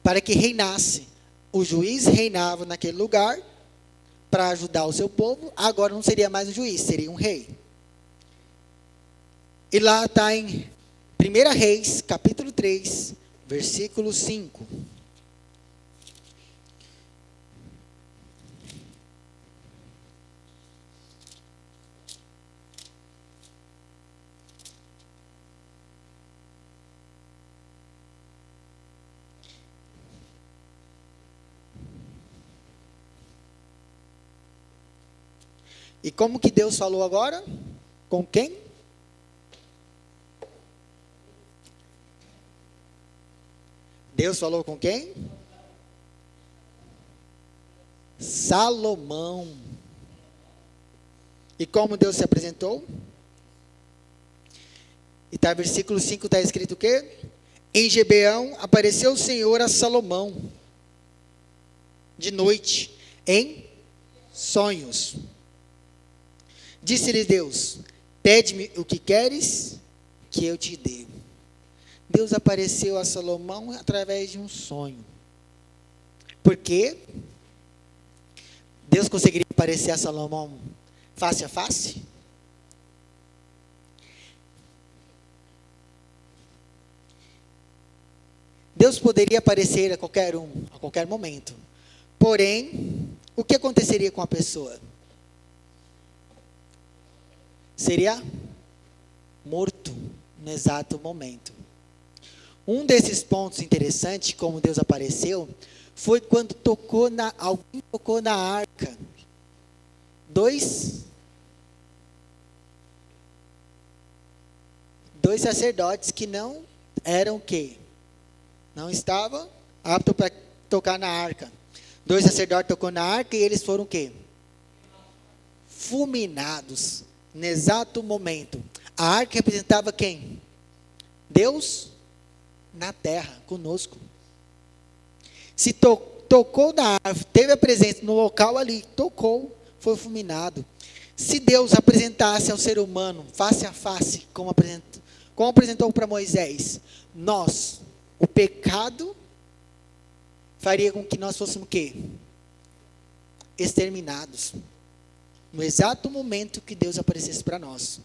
Para que reinasse. O juiz reinava naquele lugar para ajudar o seu povo. Agora não seria mais um juiz, seria um rei. E lá está em 1 Reis, capítulo 3, versículo 5. E como que Deus falou agora? Com quem? Deus falou com quem? Salomão. E como Deus se apresentou? E tá, versículo 5 está escrito o quê? Em Gibeão apareceu o Senhor a Salomão de noite, em sonhos. Disse-lhe Deus: pede-me o que queres que eu te dê. Deus apareceu a Salomão através de um sonho. Por quê? Deus conseguiria aparecer a Salomão face a face? Deus poderia aparecer a qualquer um, a qualquer momento. Porém, o que aconteceria com a pessoa? Seria morto no exato momento. Um desses pontos interessantes, como Deus apareceu, foi quando alguém tocou na arca. Dois sacerdotes que não eram o quê? Não estavam aptos para tocar na arca. 2 sacerdotes tocou na arca e eles foram o quê? Fulminados. No exato momento. A arca representava quem? Deus na terra, conosco. Se tocou na árvore, teve a presença no local ali, tocou, foi fulminado. Se Deus apresentasse ao ser humano, face a face, como apresentou para Moisés, o pecado faria com que nós fôssemos o quê? Exterminados. No exato momento que Deus aparecesse para nós.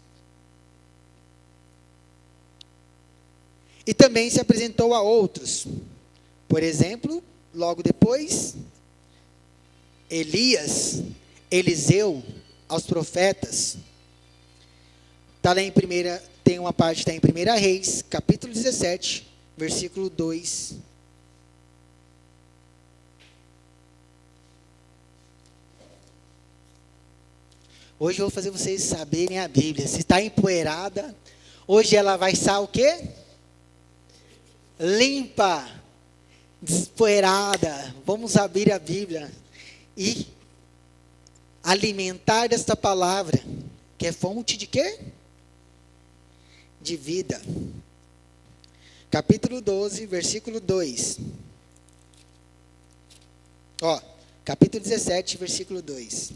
E também se apresentou a outros. Por exemplo, logo depois, Eliseu, aos profetas. Está lá tem uma parte que está em 1 Reis, capítulo 17, versículo 2. Hoje eu vou fazer vocês saberem a Bíblia. Se está empoeirada, hoje ela vai estar o quê? Limpa, despoeirada. Vamos abrir a Bíblia e alimentar desta palavra, que é fonte de quê? De vida. Capítulo 12, versículo 2. Capítulo 17, versículo 2.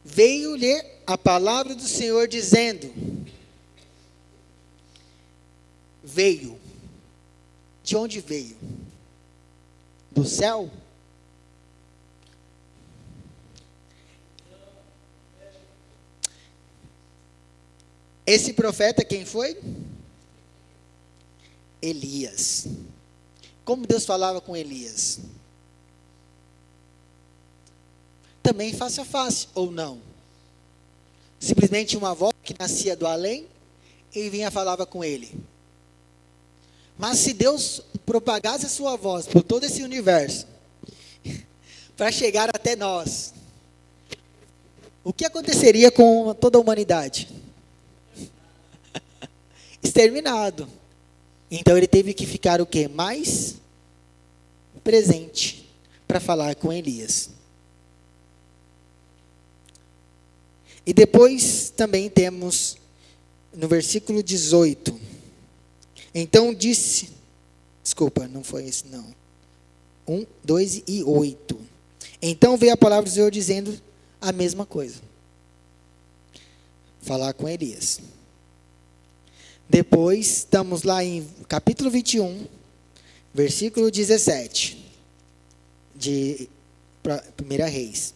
Veio-lhe a palavra do Senhor dizendo. Veio. De onde veio? Do céu? Esse profeta quem foi? Elias. Como Deus falava com Elias? Também face a face, ou não? Simplesmente uma voz que nascia do além, e vinha e falava com ele. Mas se Deus propagasse a sua voz por todo esse universo, para chegar até nós, o que aconteceria com toda a humanidade? Exterminado. Então ele teve que ficar o quê? Mais presente para falar com Elias. E depois também temos no versículo 18. Então disse, desculpa, não foi esse não. 1, 2 e 8. Então veio a palavra do Senhor dizendo a mesma coisa. Falar com Elias. Depois estamos lá em capítulo 21, versículo 17. De 1 Reis.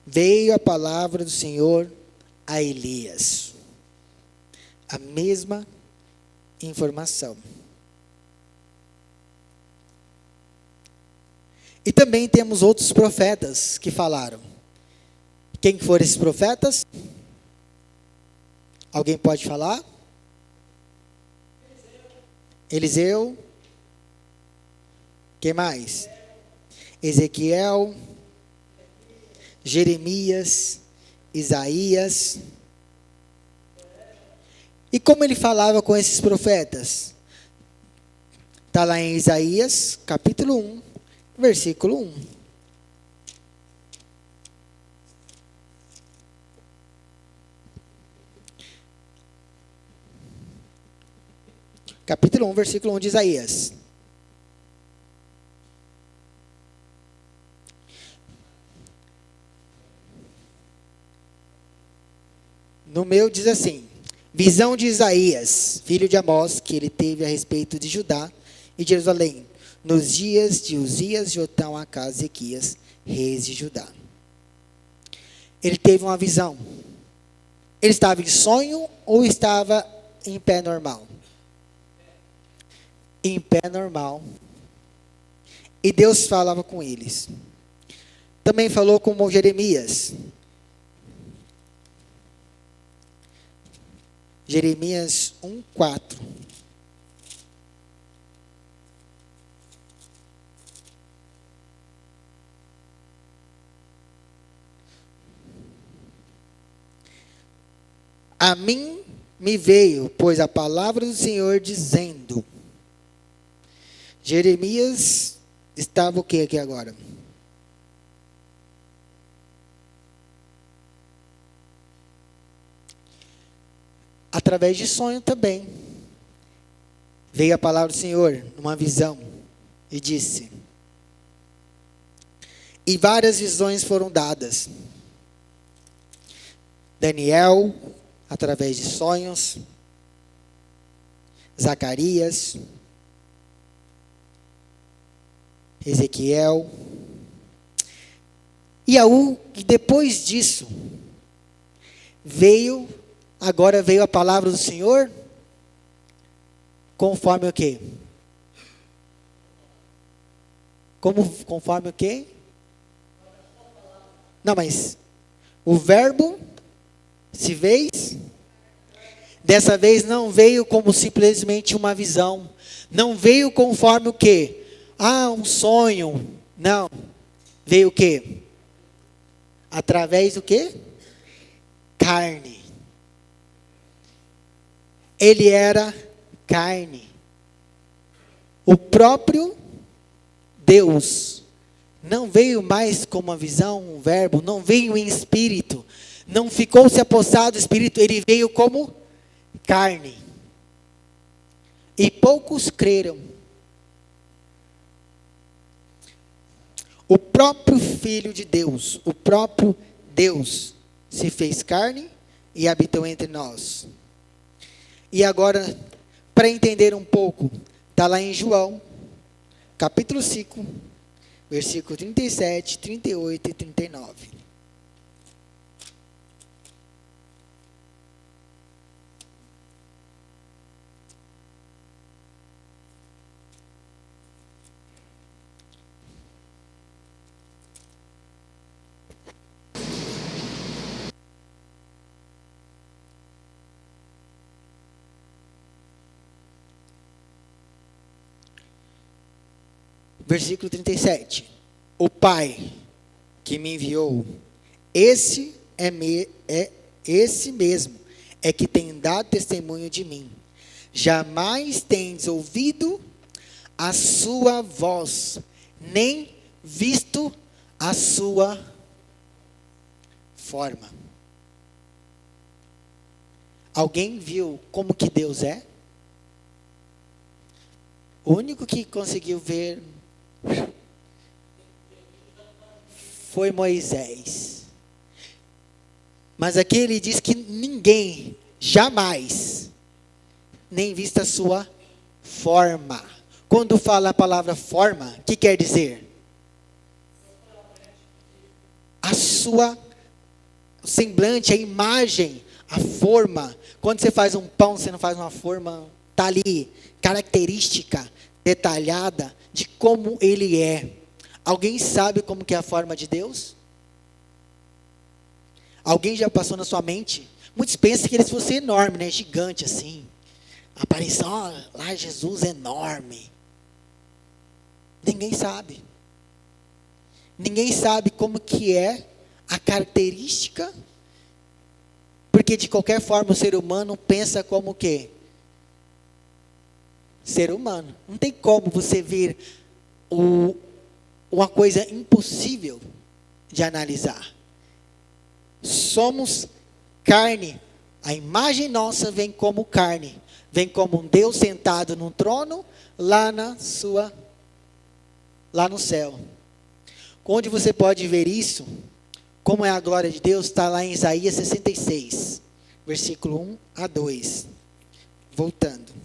Veio a palavra do Senhor a Elias. A mesma informação. E também temos outros profetas que falaram. Quem foram esses profetas? Alguém pode falar? Eliseu. Quem mais? Ezequiel. Jeremias, Isaías. E como ele falava com esses profetas? Está lá em Isaías, capítulo 1, versículo 1. Capítulo 1, versículo 1 de Isaías. No meu diz assim: visão de Isaías, filho de Amós, que ele teve a respeito de Judá e de Jerusalém, nos dias de Uzias, Jotão, Acás e Ezequias, reis de Judá. Ele teve uma visão. Ele estava em sonho ou estava em pé normal? Em pé normal. E Deus falava com eles. Também falou com Jeremias. Jeremias 1, 4. A mim me veio, pois, a palavra do Senhor dizendo. Jeremias estava o que aqui agora? Através de sonho também. Veio a palavra do Senhor numa visão e disse. E várias visões foram dadas. Daniel, através de sonhos. Zacarias. Ezequiel. E depois disso, agora veio a palavra do Senhor, conforme o quê? Conforme o quê? Não, mas o verbo se fez Dessa vez não veio como simplesmente uma visão. Não veio conforme o quê? Um sonho. Não. Veio o quê? Através do quê? Carne. Ele era carne. O próprio Deus não veio mais como uma visão, um verbo, não veio em espírito, não ficou se apossado do espírito, ele veio como carne. E poucos creram. O próprio Filho de Deus, o próprio Deus, se fez carne e habitou entre nós. E agora, para entender um pouco, está lá em João, capítulo 5, versículo 37, 38 e 39. Versículo 37. O Pai que me enviou, esse mesmo é que tem dado testemunho de mim. Jamais tendes ouvido a sua voz, nem visto a sua forma. Alguém viu como que Deus é? O único que conseguiu ver foi Moisés. Mas aqui ele diz que ninguém, jamais, nem vista a sua forma. Quando fala a palavra forma, o que quer dizer? A sua semblante, a imagem, a forma. Quando você faz um pão, você não faz uma forma, está ali, característica, detalhada, de como ele é. Alguém sabe como que é a forma de Deus? Alguém já passou na sua mente? Muitos pensam que ele fosse enorme, né? Gigante assim. Apareceu, lá Jesus enorme. Ninguém sabe. Ninguém sabe como que é a característica, porque de qualquer forma o ser humano pensa como o quê? Ser humano. Não tem como você ver uma coisa impossível de analisar. Somos carne. A imagem nossa vem como carne. Vem como um Deus sentado num trono lá no céu. Onde você pode ver isso, como é a glória de Deus, está lá em Isaías 66, versículo 1 a 2. Voltando.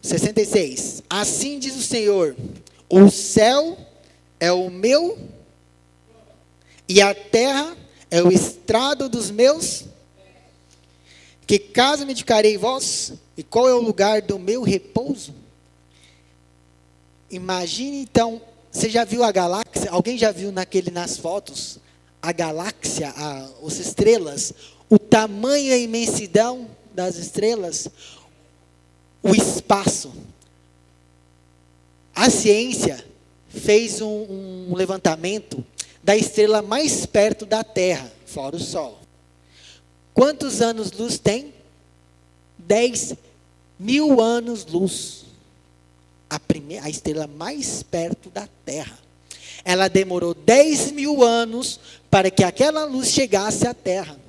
Sessenta e seis. Assim diz o Senhor: o céu é o meu e a terra é o estrado dos meus. Que casa me edificarei vós? E qual é o lugar do meu repouso? Imagine então, você já viu a galáxia? Alguém já viu nas fotos a galáxia, as estrelas, o tamanho e a imensidão das estrelas, o espaço. A ciência fez um levantamento da estrela mais perto da Terra, fora o Sol. Quantos anos-luz tem? 10.000 anos-luz. A estrela mais perto da Terra. Ela demorou 10.000 anos para que aquela luz chegasse à Terra.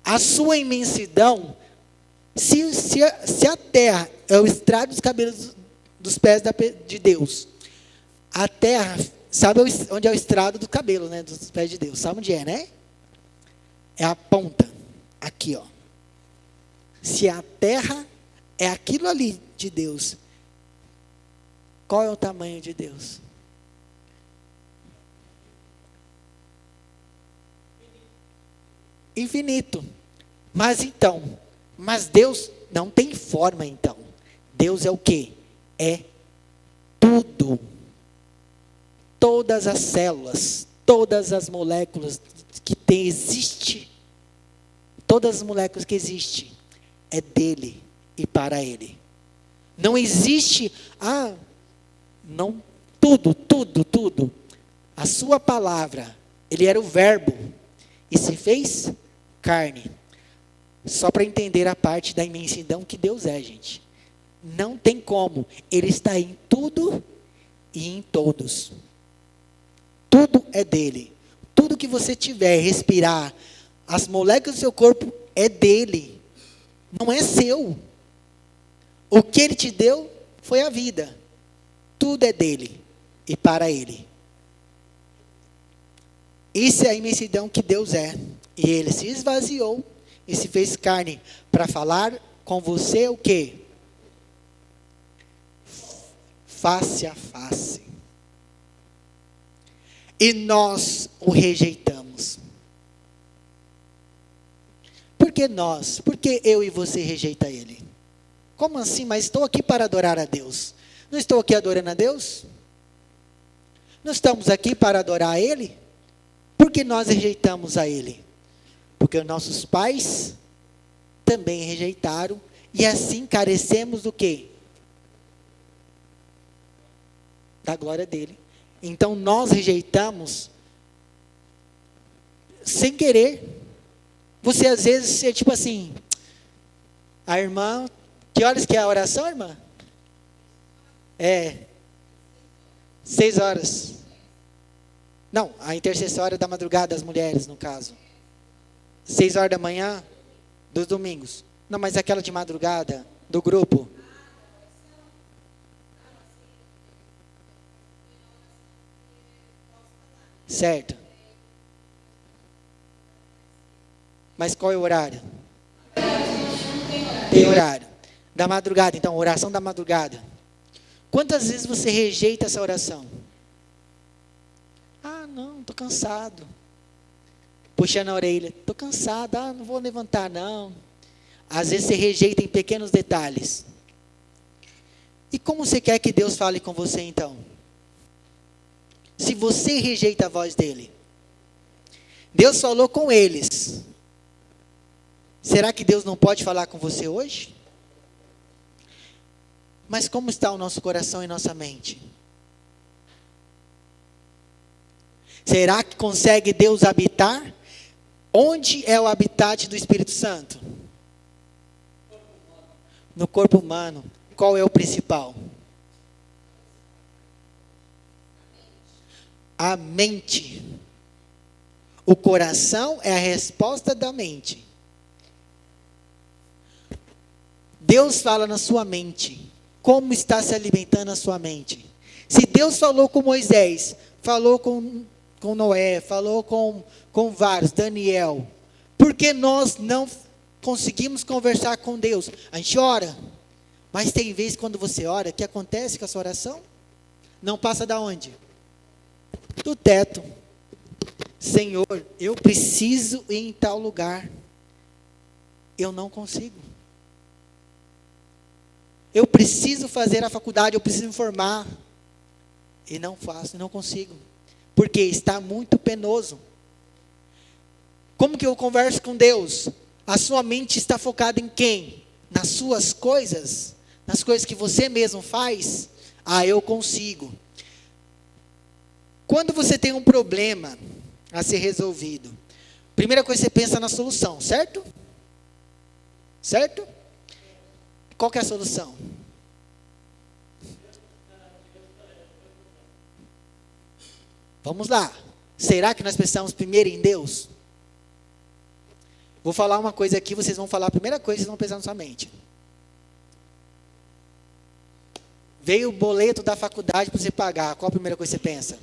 A sua imensidão, se a Terra é o estrado dos cabelos dos pés de Deus, a Terra, sabe onde é o estrado do cabelo, né, dos pés de Deus? Sabe onde é, né? É a ponta, aqui, ó. Se a Terra é aquilo ali de Deus, qual é o tamanho de Deus? Infinito. Mas Deus não tem forma então. Deus é o quê? É tudo. Todas as células, todas as moléculas que existe, todas as moléculas que existem, é dele e para ele. Não existe, não, tudo. A sua palavra, ele era o verbo e se fez carne. Só para entender a parte da imensidão que Deus é, gente. Não tem como, ele está em tudo e em todos. Tudo é dele. Tudo que você tiver, respirar, as moléculas do seu corpo é dele. Não é seu. O que ele te deu foi a vida. Tudo é dele e para ele. Isso é a imensidão que Deus é. E ele se esvaziou e se fez carne para falar com você o quê? Face a face. E nós o rejeitamos. Por que nós? Por que eu e você rejeita ele? Como assim? Mas estou aqui para adorar a Deus. Não estou aqui adorando a Deus? Não estamos aqui para adorar a ele? Por que nós rejeitamos a ele? Porque os nossos pais também rejeitaram e assim carecemos do quê? Da glória dele. Então nós rejeitamos sem querer. Você às vezes é tipo assim, a irmã, que horas que é a oração, irmã? 6 horas. Não, a intercessória da madrugada das mulheres, no caso. 6 horas da manhã dos domingos. Não, mas aquela de madrugada do grupo. Certo. Mas qual é o horário? Tem horário. Da madrugada, então, oração da madrugada. Quantas vezes você rejeita essa oração? Não, estou cansado. Puxando a orelha, estou cansado, não vou levantar não. Às vezes você rejeita em pequenos detalhes. E como você quer que Deus fale com você então? Se você rejeita a voz dele. Deus falou com eles. Será que Deus não pode falar com você hoje? Mas como está o nosso coração e nossa mente? Será que consegue Deus habitar? Onde é o habitat do Espírito Santo? No corpo humano. Qual é o principal? A mente. O coração é a resposta da mente. Deus fala na sua mente. Como está se alimentando a sua mente? Se Deus falou com Moisés, falou com Noé, falou com vários, Daniel, por que nós não conseguimos conversar com Deus? A gente ora, mas tem vezes quando você ora, o que acontece com a sua oração? Não passa da onde? Do teto. Senhor, eu preciso ir em tal lugar. Eu não consigo. Eu preciso fazer a faculdade, eu preciso me formar. E não faço, não consigo. Porque está muito penoso. Como que eu converso com Deus? A sua mente está focada em quem? Nas suas coisas? Nas coisas que você mesmo faz? Eu consigo. Quando você tem um problema a ser resolvido, primeira coisa você pensa na solução, certo? Certo? Qual que é a solução? Vamos lá. Será que nós pensamos primeiro em Deus? Vou falar uma coisa aqui, vocês vão falar a primeira coisa, vocês vão pensar na sua mente. Veio o boleto da faculdade para você pagar, qual a primeira coisa que você pensa?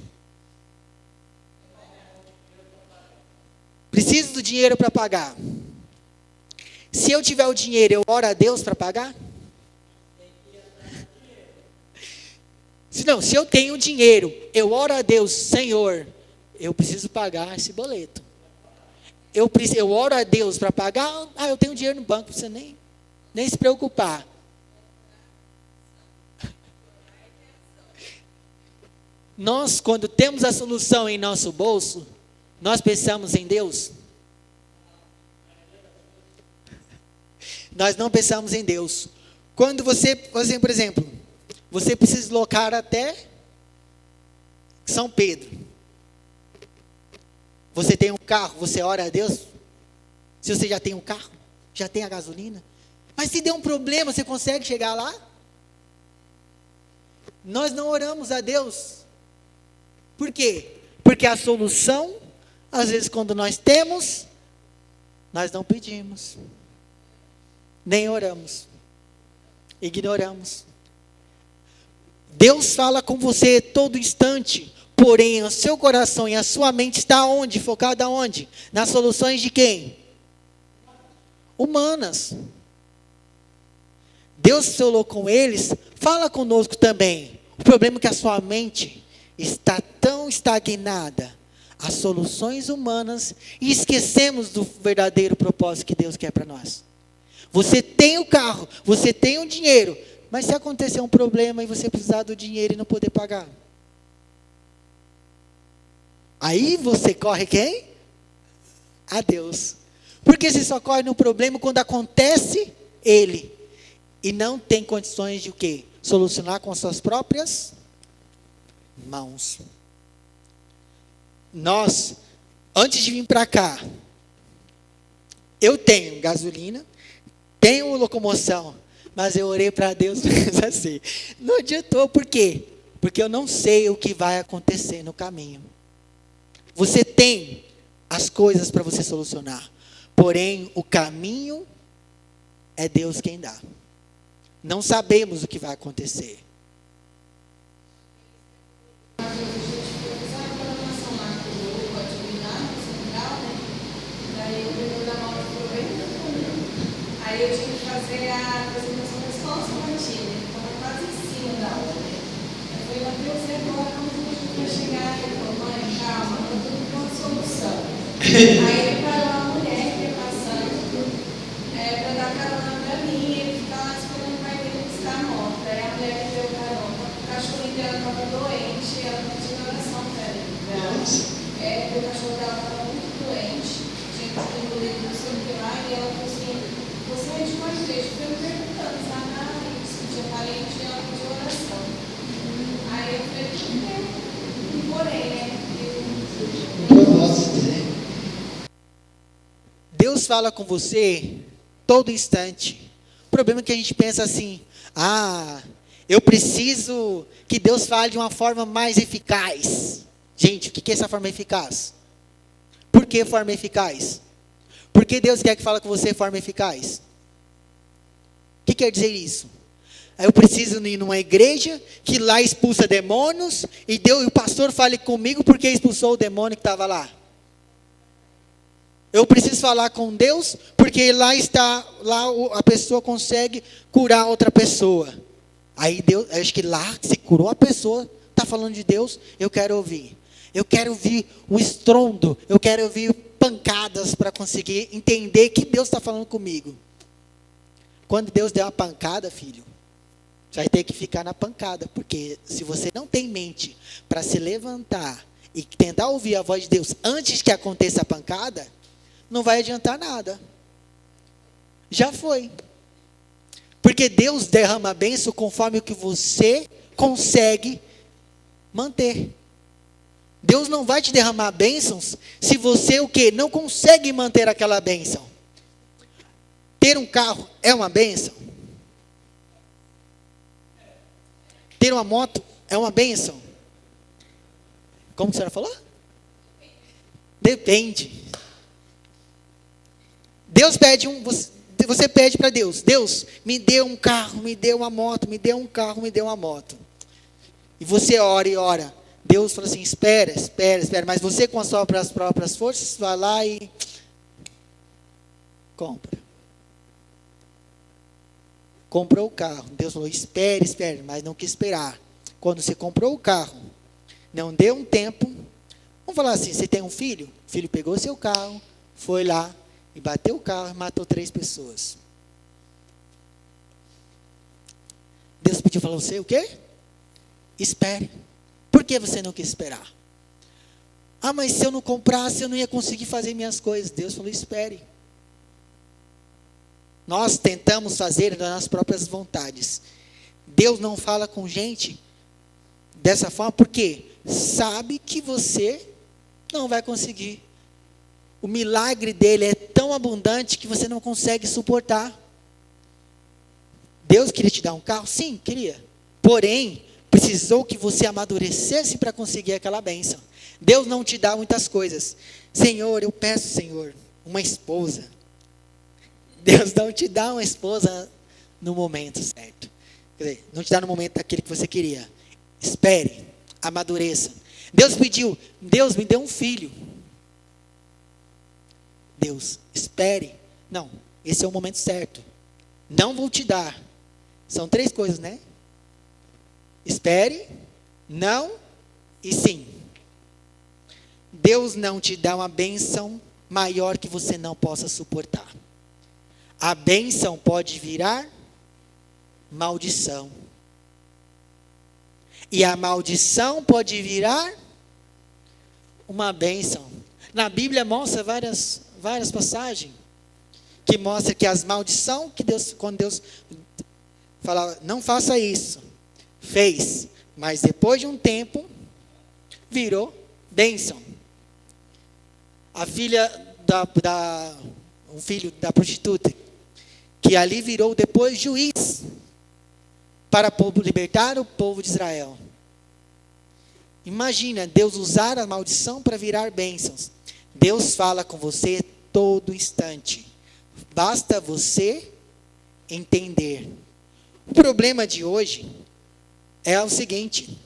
Preciso do dinheiro para pagar. Se eu tiver o dinheiro, eu oro a Deus para pagar? Se eu tenho dinheiro, eu oro a Deus, Senhor, eu preciso pagar esse boleto. Eu oro a Deus para pagar, eu tenho dinheiro no banco, não precisa nem se preocupar. Nós, quando temos a solução em nosso bolso, nós pensamos em Deus? Nós não pensamos em Deus. Quando você, por exemplo, você precisa deslocar até São Pedro. Você tem um carro, você ora a Deus? Se você já tem um carro, já tem a gasolina. Mas se der um problema, você consegue chegar lá? Nós não oramos a Deus. Por quê? Porque a solução, às vezes quando nós temos, nós não pedimos. Nem oramos. Ignoramos. Deus fala com você todo instante, porém o seu coração e a sua mente está onde? Focada aonde? Nas soluções de quem? Humanas. Deus falou com eles, fala conosco também. O problema é que a sua mente está tão estagnada às soluções humanas e esquecemos do verdadeiro propósito que Deus quer para nós. Você tem o carro, você tem o dinheiro, mas se acontecer um problema e você precisar do dinheiro e não poder pagar, aí você corre quem? A Deus. Porque você só corre no problema quando acontece ele e não tem condições de o quê? Solucionar com suas próprias mãos. Nós, antes de vir para cá, eu tenho gasolina, tenho locomoção, mas eu orei para Deus assim. Não adiantou, por quê? Porque eu não sei o que vai acontecer no caminho. Você tem as coisas para você solucionar, porém o caminho é Deus quem dá. Não sabemos o que vai acontecer. Aí eu tinha que fazer a apresentação da escola sabatina, então é quase em cima da hora. Eu falei, Mateus, e agora como a gente vai chegar? Ele falou, mãe, calma, eu estou com uma solução. Aí ele parou a mulher que ia passando para dar carona para mim, e ele ficava lá esperando o pai dele buscar a moto. Aí a mulher que deu carona, o cachorrinho dela estava doente, ela pediu oração para ele. O cachorro dela estava muito doente, tinha engolido não sei o que lá, e ela falou assim, você é de qual igreja? Eu fui perguntando, sabe? Isso, tinha parente e ela pediu oração. Aí eu falei, porém, né? Deus fala com você todo instante. O problema é que a gente pensa assim, eu preciso que Deus fale de uma forma mais eficaz. Gente, o que é essa forma eficaz? Por que forma eficaz? Por que Deus quer que fale com você de forma eficaz? O que quer dizer isso? Eu preciso ir numa igreja que lá expulsa demônios e o pastor fale comigo porque expulsou o demônio que estava lá. Eu preciso falar com Deus porque lá a pessoa consegue curar outra pessoa. Aí Deus, acho que lá se curou a pessoa, está falando de Deus, eu quero ouvir. Eu quero ouvir o estrondo, eu quero ouvir pancadas para conseguir entender que Deus está falando comigo. Quando Deus der uma pancada, filho, você vai ter que ficar na pancada, porque se você não tem mente para se levantar e tentar ouvir a voz de Deus antes que aconteça a pancada, não vai adiantar nada. Já foi. Porque Deus derrama a bênção conforme o que você consegue manter. Deus não vai te derramar bênçãos se você o quê? Não consegue manter aquela bênção. Ter um carro é uma bênção? Ter uma moto é uma bênção? Como a senhora falou? Depende. Deus pede você pede para Deus, Deus, me dê um carro, me dê uma moto, me dê um carro, me dê uma moto. E você ora e ora. Deus fala assim, espera, mas você com as suas próprias forças, vai lá e compra. Comprou o carro, Deus falou, espere, mas não quis esperar. Quando você comprou o carro, não deu um tempo, vamos falar assim, você tem um filho, o filho pegou seu carro, foi lá e bateu o carro e matou 3 pessoas. Deus pediu para você o quê? Espere. Por que você não quis esperar? Ah, mas se eu não comprasse, eu não ia conseguir fazer minhas coisas. Deus falou, espere. Nós tentamos fazer das nossas próprias vontades. Deus não fala com gente dessa forma, porque sabe que você não vai conseguir. O milagre dele é tão abundante que você não consegue suportar. Deus queria te dar um carro? Sim, queria. Porém, precisou que você amadurecesse para conseguir aquela bênção. Deus não te dá muitas coisas. Senhor, eu peço, Senhor, uma esposa. Deus não te dá uma esposa no momento certo. Quer dizer, não te dá no momento daquele que você queria. Espere, amadureça. Deus pediu, Deus me deu um filho. Deus, espere. Não, esse é o momento certo. Não vou te dar. São 3 coisas, né? Espere, não e sim. Deus não te dá uma bênção maior que você não possa suportar. A bênção pode virar maldição. E a maldição pode virar uma bênção. Na Bíblia mostra várias passagens que mostra que as maldições que Deus, quando Deus falava, não faça isso, fez, mas depois de um tempo virou bênção. A filha o filho da prostituta, que ali virou depois juiz para libertar o povo de Israel. Imagina, Deus usar a maldição para virar bênçãos. Deus fala com você todo instante. Basta você entender. O problema de hoje é o seguinte: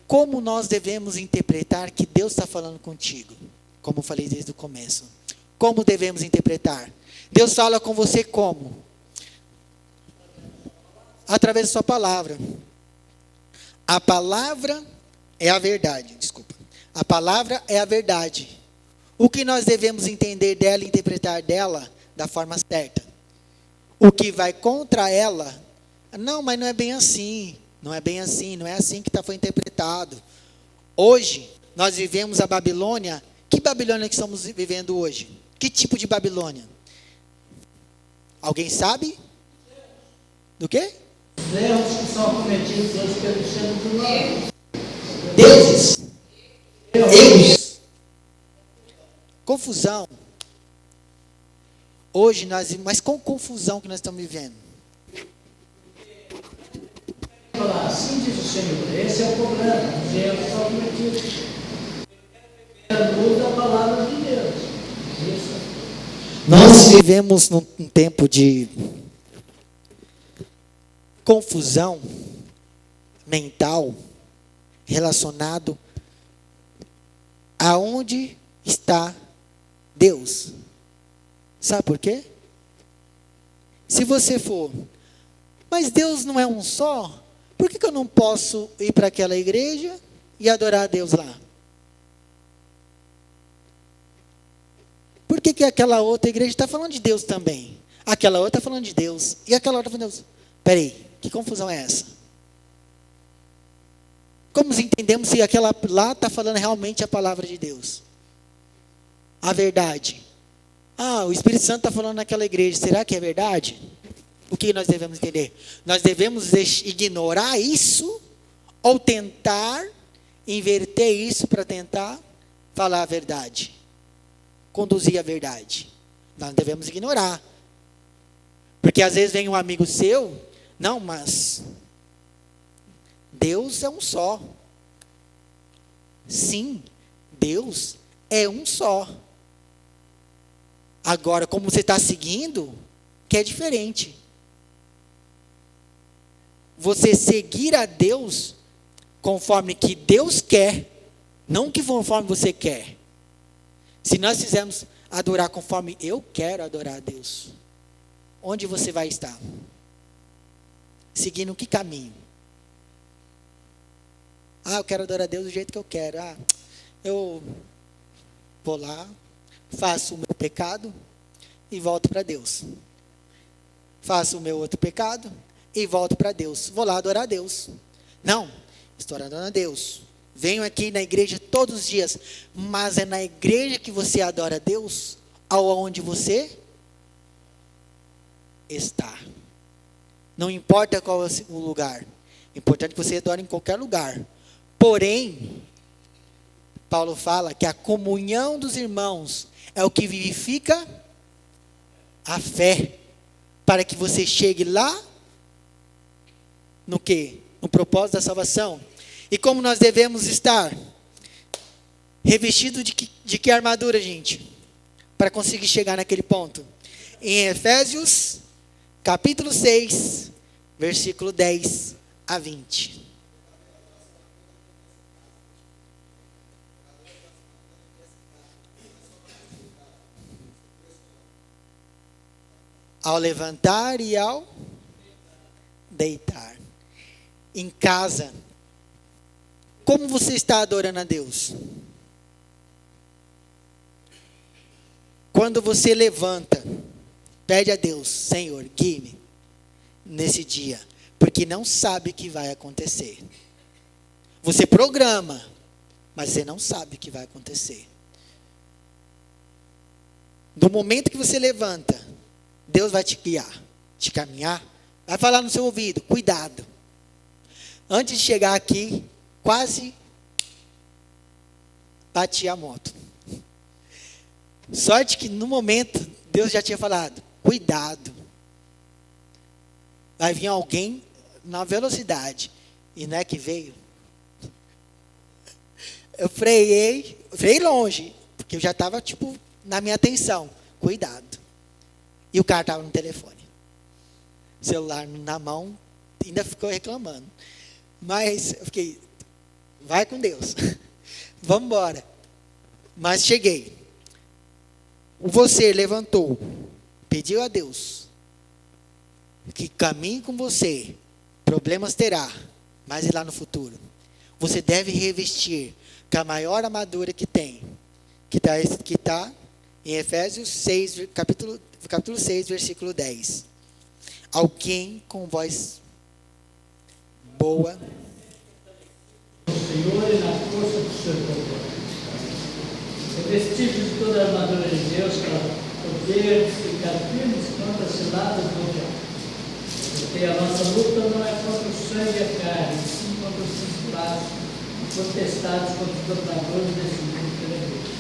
como nós devemos interpretar que Deus está falando contigo? Como eu falei desde o começo. Como devemos interpretar? Deus fala com você como? Através da sua palavra. A palavra é a verdade. Desculpa. A palavra é a verdade. O que nós devemos entender dela e interpretar dela da forma certa? O que vai contra ela? Não, mas não é bem assim. Não é bem assim. Não é assim que foi interpretado. Hoje, nós vivemos a Babilônia. Que Babilônia que estamos vivendo hoje? Que tipo de Babilônia? Alguém sabe? Do quê? Os erros que são cometidos hoje pelo ser humano. Deuses. Deus. Confusão. Hoje mas com confusão que nós estamos vivendo. Assim diz o Senhor, esse é o problema. Os erros são cometidos. Muda a palavra de Deus. Isso. Nós vivemos num tempo de confusão mental relacionado aonde está Deus. Sabe por quê? Se você for, mas Deus não é um só, por que eu não posso ir para aquela igreja e adorar a Deus lá? Por que aquela outra igreja está falando de Deus também? Aquela outra está falando de Deus. E aquela outra está falando de Deus. Espera aí, que confusão é essa? Como entendemos se aquela lá está falando realmente a palavra de Deus? A verdade. Ah, o Espírito Santo está falando naquela igreja. Será que é verdade? O que nós devemos entender? Nós devemos ignorar isso ou tentar inverter isso para tentar falar a verdade. Conduzir a verdade. Nós devemos ignorar. Porque às vezes vem um amigo seu, não, mas Deus é um só. Sim, Deus é um só. Agora, como você está seguindo, que é diferente. Você seguir a Deus conforme que Deus quer, não que conforme você quer. Se nós fizermos adorar conforme eu quero adorar a Deus, onde você vai estar? Seguindo que caminho? Ah, eu quero adorar a Deus do jeito que eu quero. Ah, eu vou lá, faço o meu pecado e volto para Deus. Faço o meu outro pecado e volto para Deus. Vou lá adorar a Deus. Não, estou adorando a Deus. Venho aqui na igreja todos os dias, mas é na igreja que você adora a Deus, aonde você está. Não importa qual é o lugar. É importante que você adore em qualquer lugar. Porém, Paulo fala que a comunhão dos irmãos é o que vivifica a fé. Para que você chegue lá, no quê? No propósito da salvação. E como nós devemos estar? Revestido de que armadura, gente? Para conseguir chegar naquele ponto. Em Efésios, capítulo 6, versículo 10 a 20. Ao levantar e ao deitar. Em casa, como você está adorando a Deus? Quando você levanta, pede a Deus, Senhor, guie-me nesse dia, porque não sabe o que vai acontecer. Você programa, mas você não sabe o que vai acontecer. No momento que você levanta, Deus vai te guiar, te caminhar, vai falar no seu ouvido, cuidado. Antes de chegar aqui, quase bati a moto. Sorte que no momento, Deus já tinha falado, cuidado. Vai vir alguém na velocidade. E não é que veio. Eu freiei longe, porque eu já estava, na minha atenção. Cuidado. E o cara estava no telefone. Celular na mão, ainda ficou reclamando. Mas eu fiquei, vai com Deus. Vamos embora. Mas cheguei. Você levantou, pediu a Deus que caminhe com você. Problemas terá, mas e lá no futuro? Você deve revestir com a maior armadura que tem, que está em Efésios 6, capítulo 6, versículo 10. Alguém com voz boa. O Senhor e na força do seu poder. Revestidos de toda a armadura de Deus para poder ficar firmes contra as ciladas do diabo. Porque a nossa luta não é contra o sangue e a carne, sim contra os principados, potestades, contra os dominadores desse mundo tenebroso,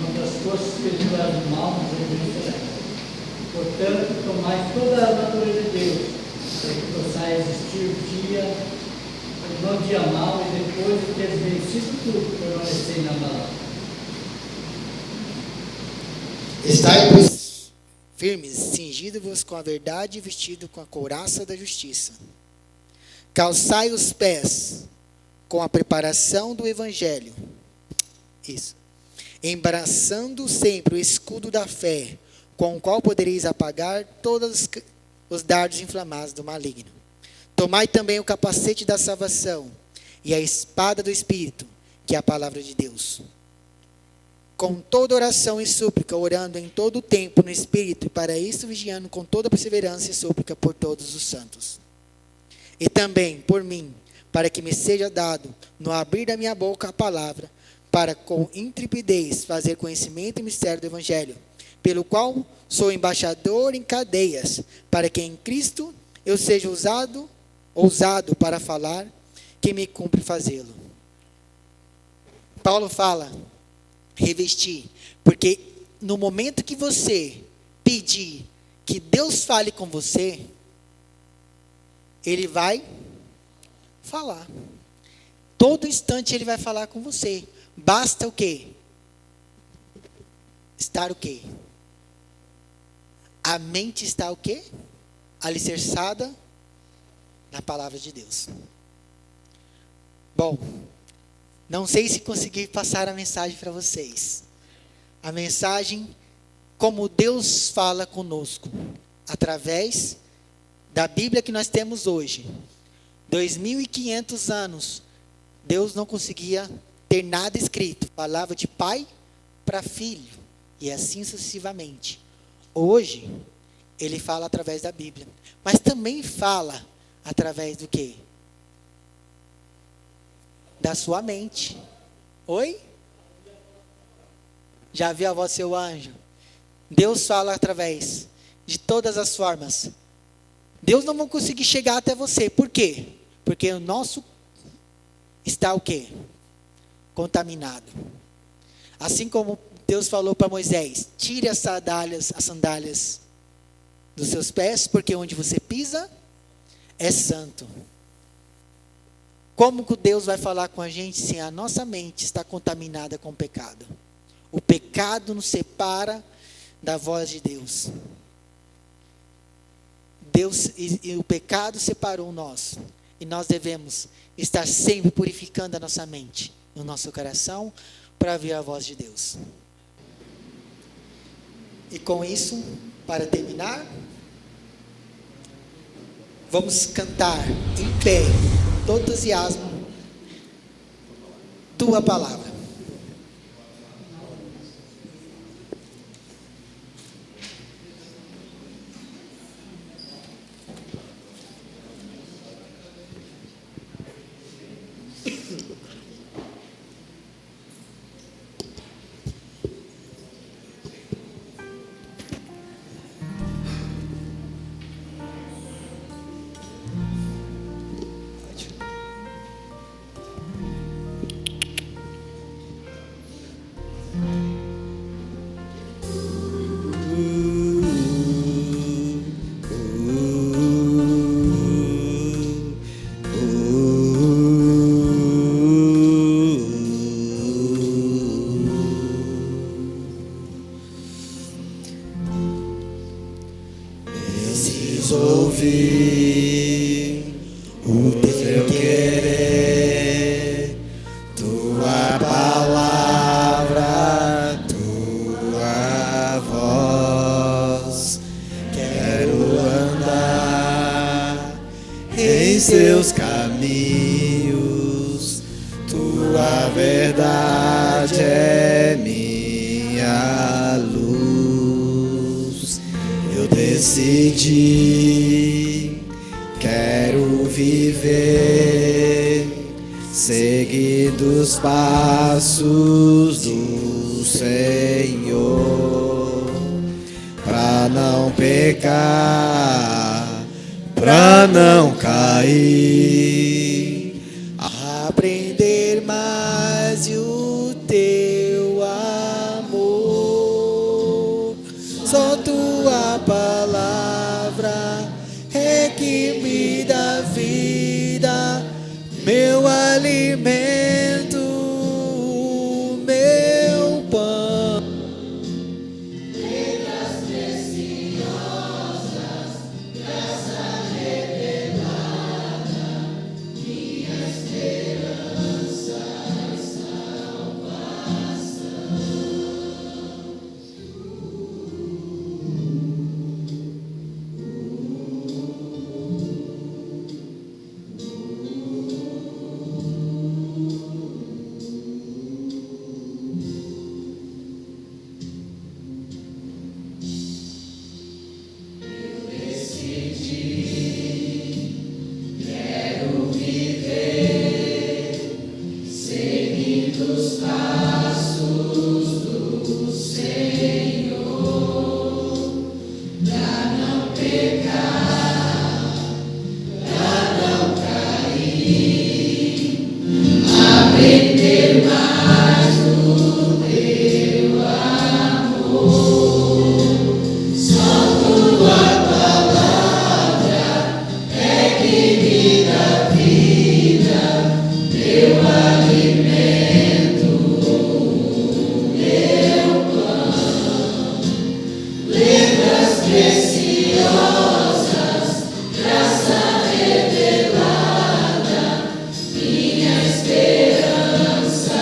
contra as forças espirituais do mal nas regiões celestes. Portanto, tomai toda a armadura de Deus, para que possais resistir o dia, no dia mau, e depois de teres vencido tudo, permanecei na palavra. Estai, pois, firmes, cingido-vos com a verdade e vestido com a couraça da justiça. Calçai os pés com a preparação do evangelho. Isso. Embaraçando sempre o escudo da fé, com o qual podereis apagar todos os dardos inflamados do maligno. Tomai também o capacete da salvação e a espada do Espírito, que é a palavra de Deus. Com toda oração e súplica, orando em todo o tempo no Espírito, e para isso vigiando com toda perseverança e súplica por todos os santos. E também por mim, para que me seja dado, no abrir da minha boca a palavra, para com intrepidez fazer conhecimento e mistério do Evangelho, pelo qual sou embaixador em cadeias, para que em Cristo eu seja ousado para falar, que me cumpre fazê-lo. Paulo fala, revestir, porque no momento que você pedir que Deus fale com você, Ele vai falar. Todo instante Ele vai falar com você. Basta o quê? Estar o quê? A mente está o quê? Alicerçada na palavra de Deus. Bom, não sei se consegui passar a mensagem para vocês. A mensagem, como Deus fala conosco, através da Bíblia que nós temos hoje. 2.500 anos, Deus não conseguia ter nada escrito. Falava de pai para filho, e assim sucessivamente. Hoje, Ele fala através da Bíblia. Mas também fala através do quê? Da sua mente. Oi? Já viu a voz do seu anjo? Deus fala através de todas as formas. Deus não vai conseguir chegar até você. Por quê? Porque o nosso está o quê? Contaminado. Assim como Deus falou para Moisés, tire as sandálias dos seus pés, porque onde você pisa é santo. Como que Deus vai falar com a gente se a nossa mente está contaminada com o pecado? O pecado nos separa da voz de Deus. E o pecado separou nós. E nós devemos estar sempre purificando a nossa mente, o nosso coração, para ouvir a voz de Deus. E com isso, para terminar, vamos cantar em pé, com todo entusiasmo, Tua Palavra. Ouvir o teu querer, tua palavra, tua voz. Quero andar em seus caminhos, tua verdade é minha luz. Eu decidi, quero viver, seguindo os passos do Senhor, pra não pecar, pra não cair, aprender mais o teu amor. Só tua palavra é que me dá vida, meu alimento, meu pão. Letras preciosas, graça revelada, minha esperança e salvação. Quero viver, seguindo os passos do Senhor, pra não pecar, pra não cair, aprender mais do teu amor. Só tua palavra é que me dá vida, meu alimento, meu pão. Letras preciosas, graça revelada, minha esperança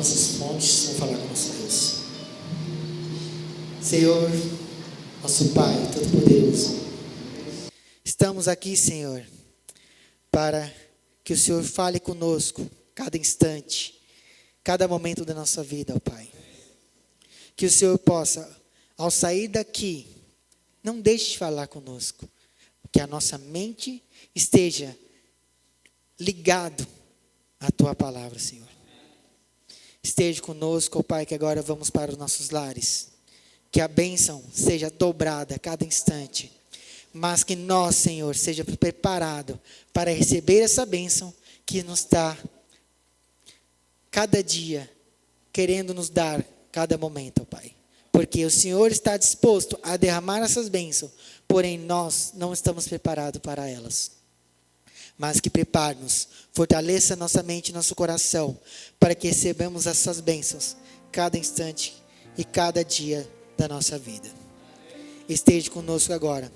nossas fontes, vamos falar com nosso Deus. Senhor, nosso Pai Todo-Poderoso, estamos aqui, Senhor, para que o Senhor fale conosco cada instante, cada momento da nossa vida, ó Pai. Que o Senhor possa, ao sair daqui, não deixe de falar conosco, que a nossa mente esteja ligado à Tua palavra, Senhor. Esteja conosco, ó Pai, que agora vamos para os nossos lares. Que a bênção seja dobrada a cada instante, mas que nós, Senhor, seja preparado para receber essa bênção que nos está cada dia querendo nos dar cada momento, ó Pai. Porque o Senhor está disposto a derramar essas bênçãos, porém nós não estamos preparados para elas. Mas que prepare-nos, fortaleça nossa mente e nosso coração, para que recebamos essas bênçãos cada instante e cada dia da nossa vida. Esteja conosco agora.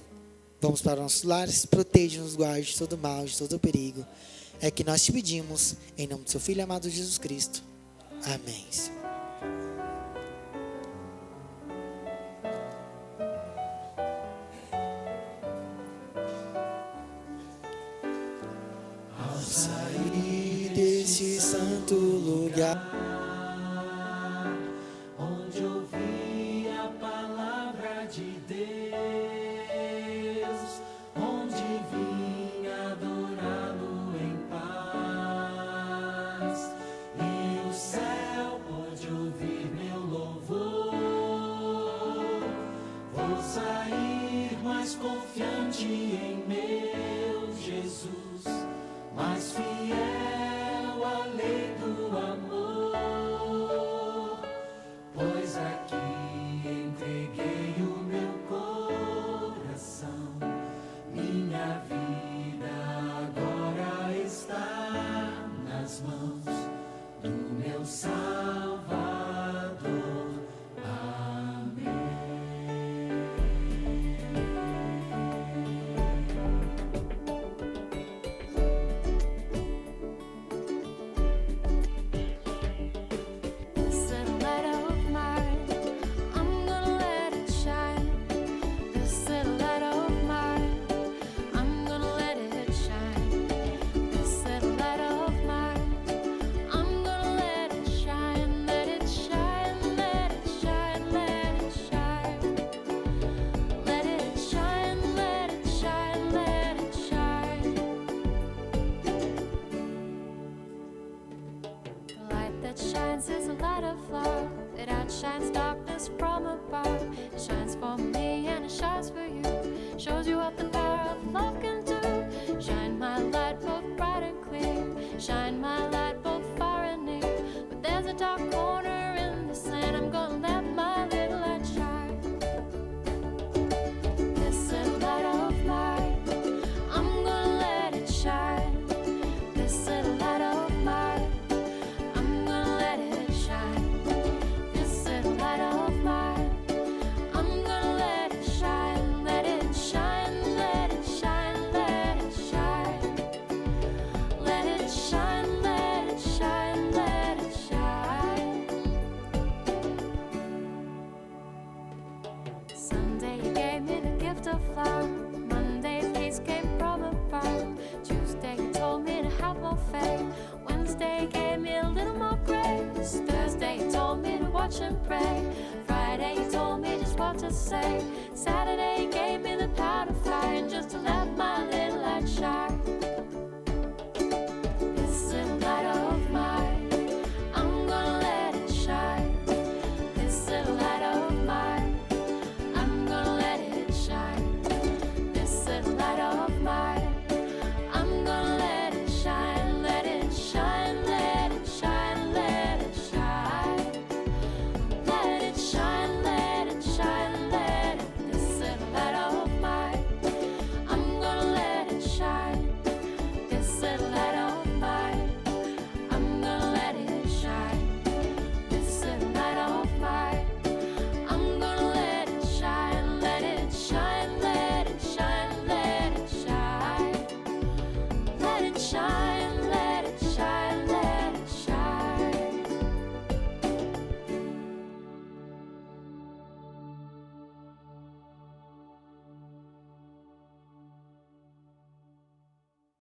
Vamos para nossos lares, proteja-nos, guarde de todo mal, de todo perigo. É que nós te pedimos, em nome do seu Filho amado Jesus Cristo. Amém. Ao sair deste santo lugar, onde ouvi a palavra de Deus, onde vim adorá-lo em paz, e o céu pôde ouvir meu louvor. Vou sair mais confiante em meu Jesus, mais fiel à lei do amor, pois aqui entreguei o meu coração. Minha vida agora está nas mãos do meu Salvador. Amém. This little light of mine, I'm gonna let it shine. This little light of mine, I'm gonna let it shine. This little light of mine, I'm gonna let it shine. Let it shine, let it shine, let it shine. Let it shine, let it shine, let it shine. The light that shines is a light of love. It outshines darkness from above. It shines for me and it shines for you. Shows you what the power of love can do. Shine my light both bright and clear. Shine my light both far and near. But there's a dark corner in this land. I'm gonna let my little light shine. This little light of mine, I'm gonna let it shine. This little light of mine, I'm gonna let it shine. This little light of mine, I'm gonna let it shine. Let it shine, let it shine, let it shine. Let it shine, let it shine, let it shine. Sunday you gave me the gift of love. Monday peace came from above. Tuesday you told me to have more faith. Wednesday gave me a little more grace. Thursday you told me to watch and pray. Friday you told me just what to say. Saturday you gave me the power to fly and just to let my little light shine. This little light of mine, I'm gonna let it shine. This little light of mine, I'm gonna let it shine. This little light of mine, I'm gonna let it shine. Let it shine, let it shine, let it shine. Let it shine, let it shine, let it. This little light of mine, I'm gonna let it shine. This little light of mine, I'm gonna let it shine. This little light of mine, I'm gonna let it shine. Let it shine, let it shine, let it shine. Let it shine.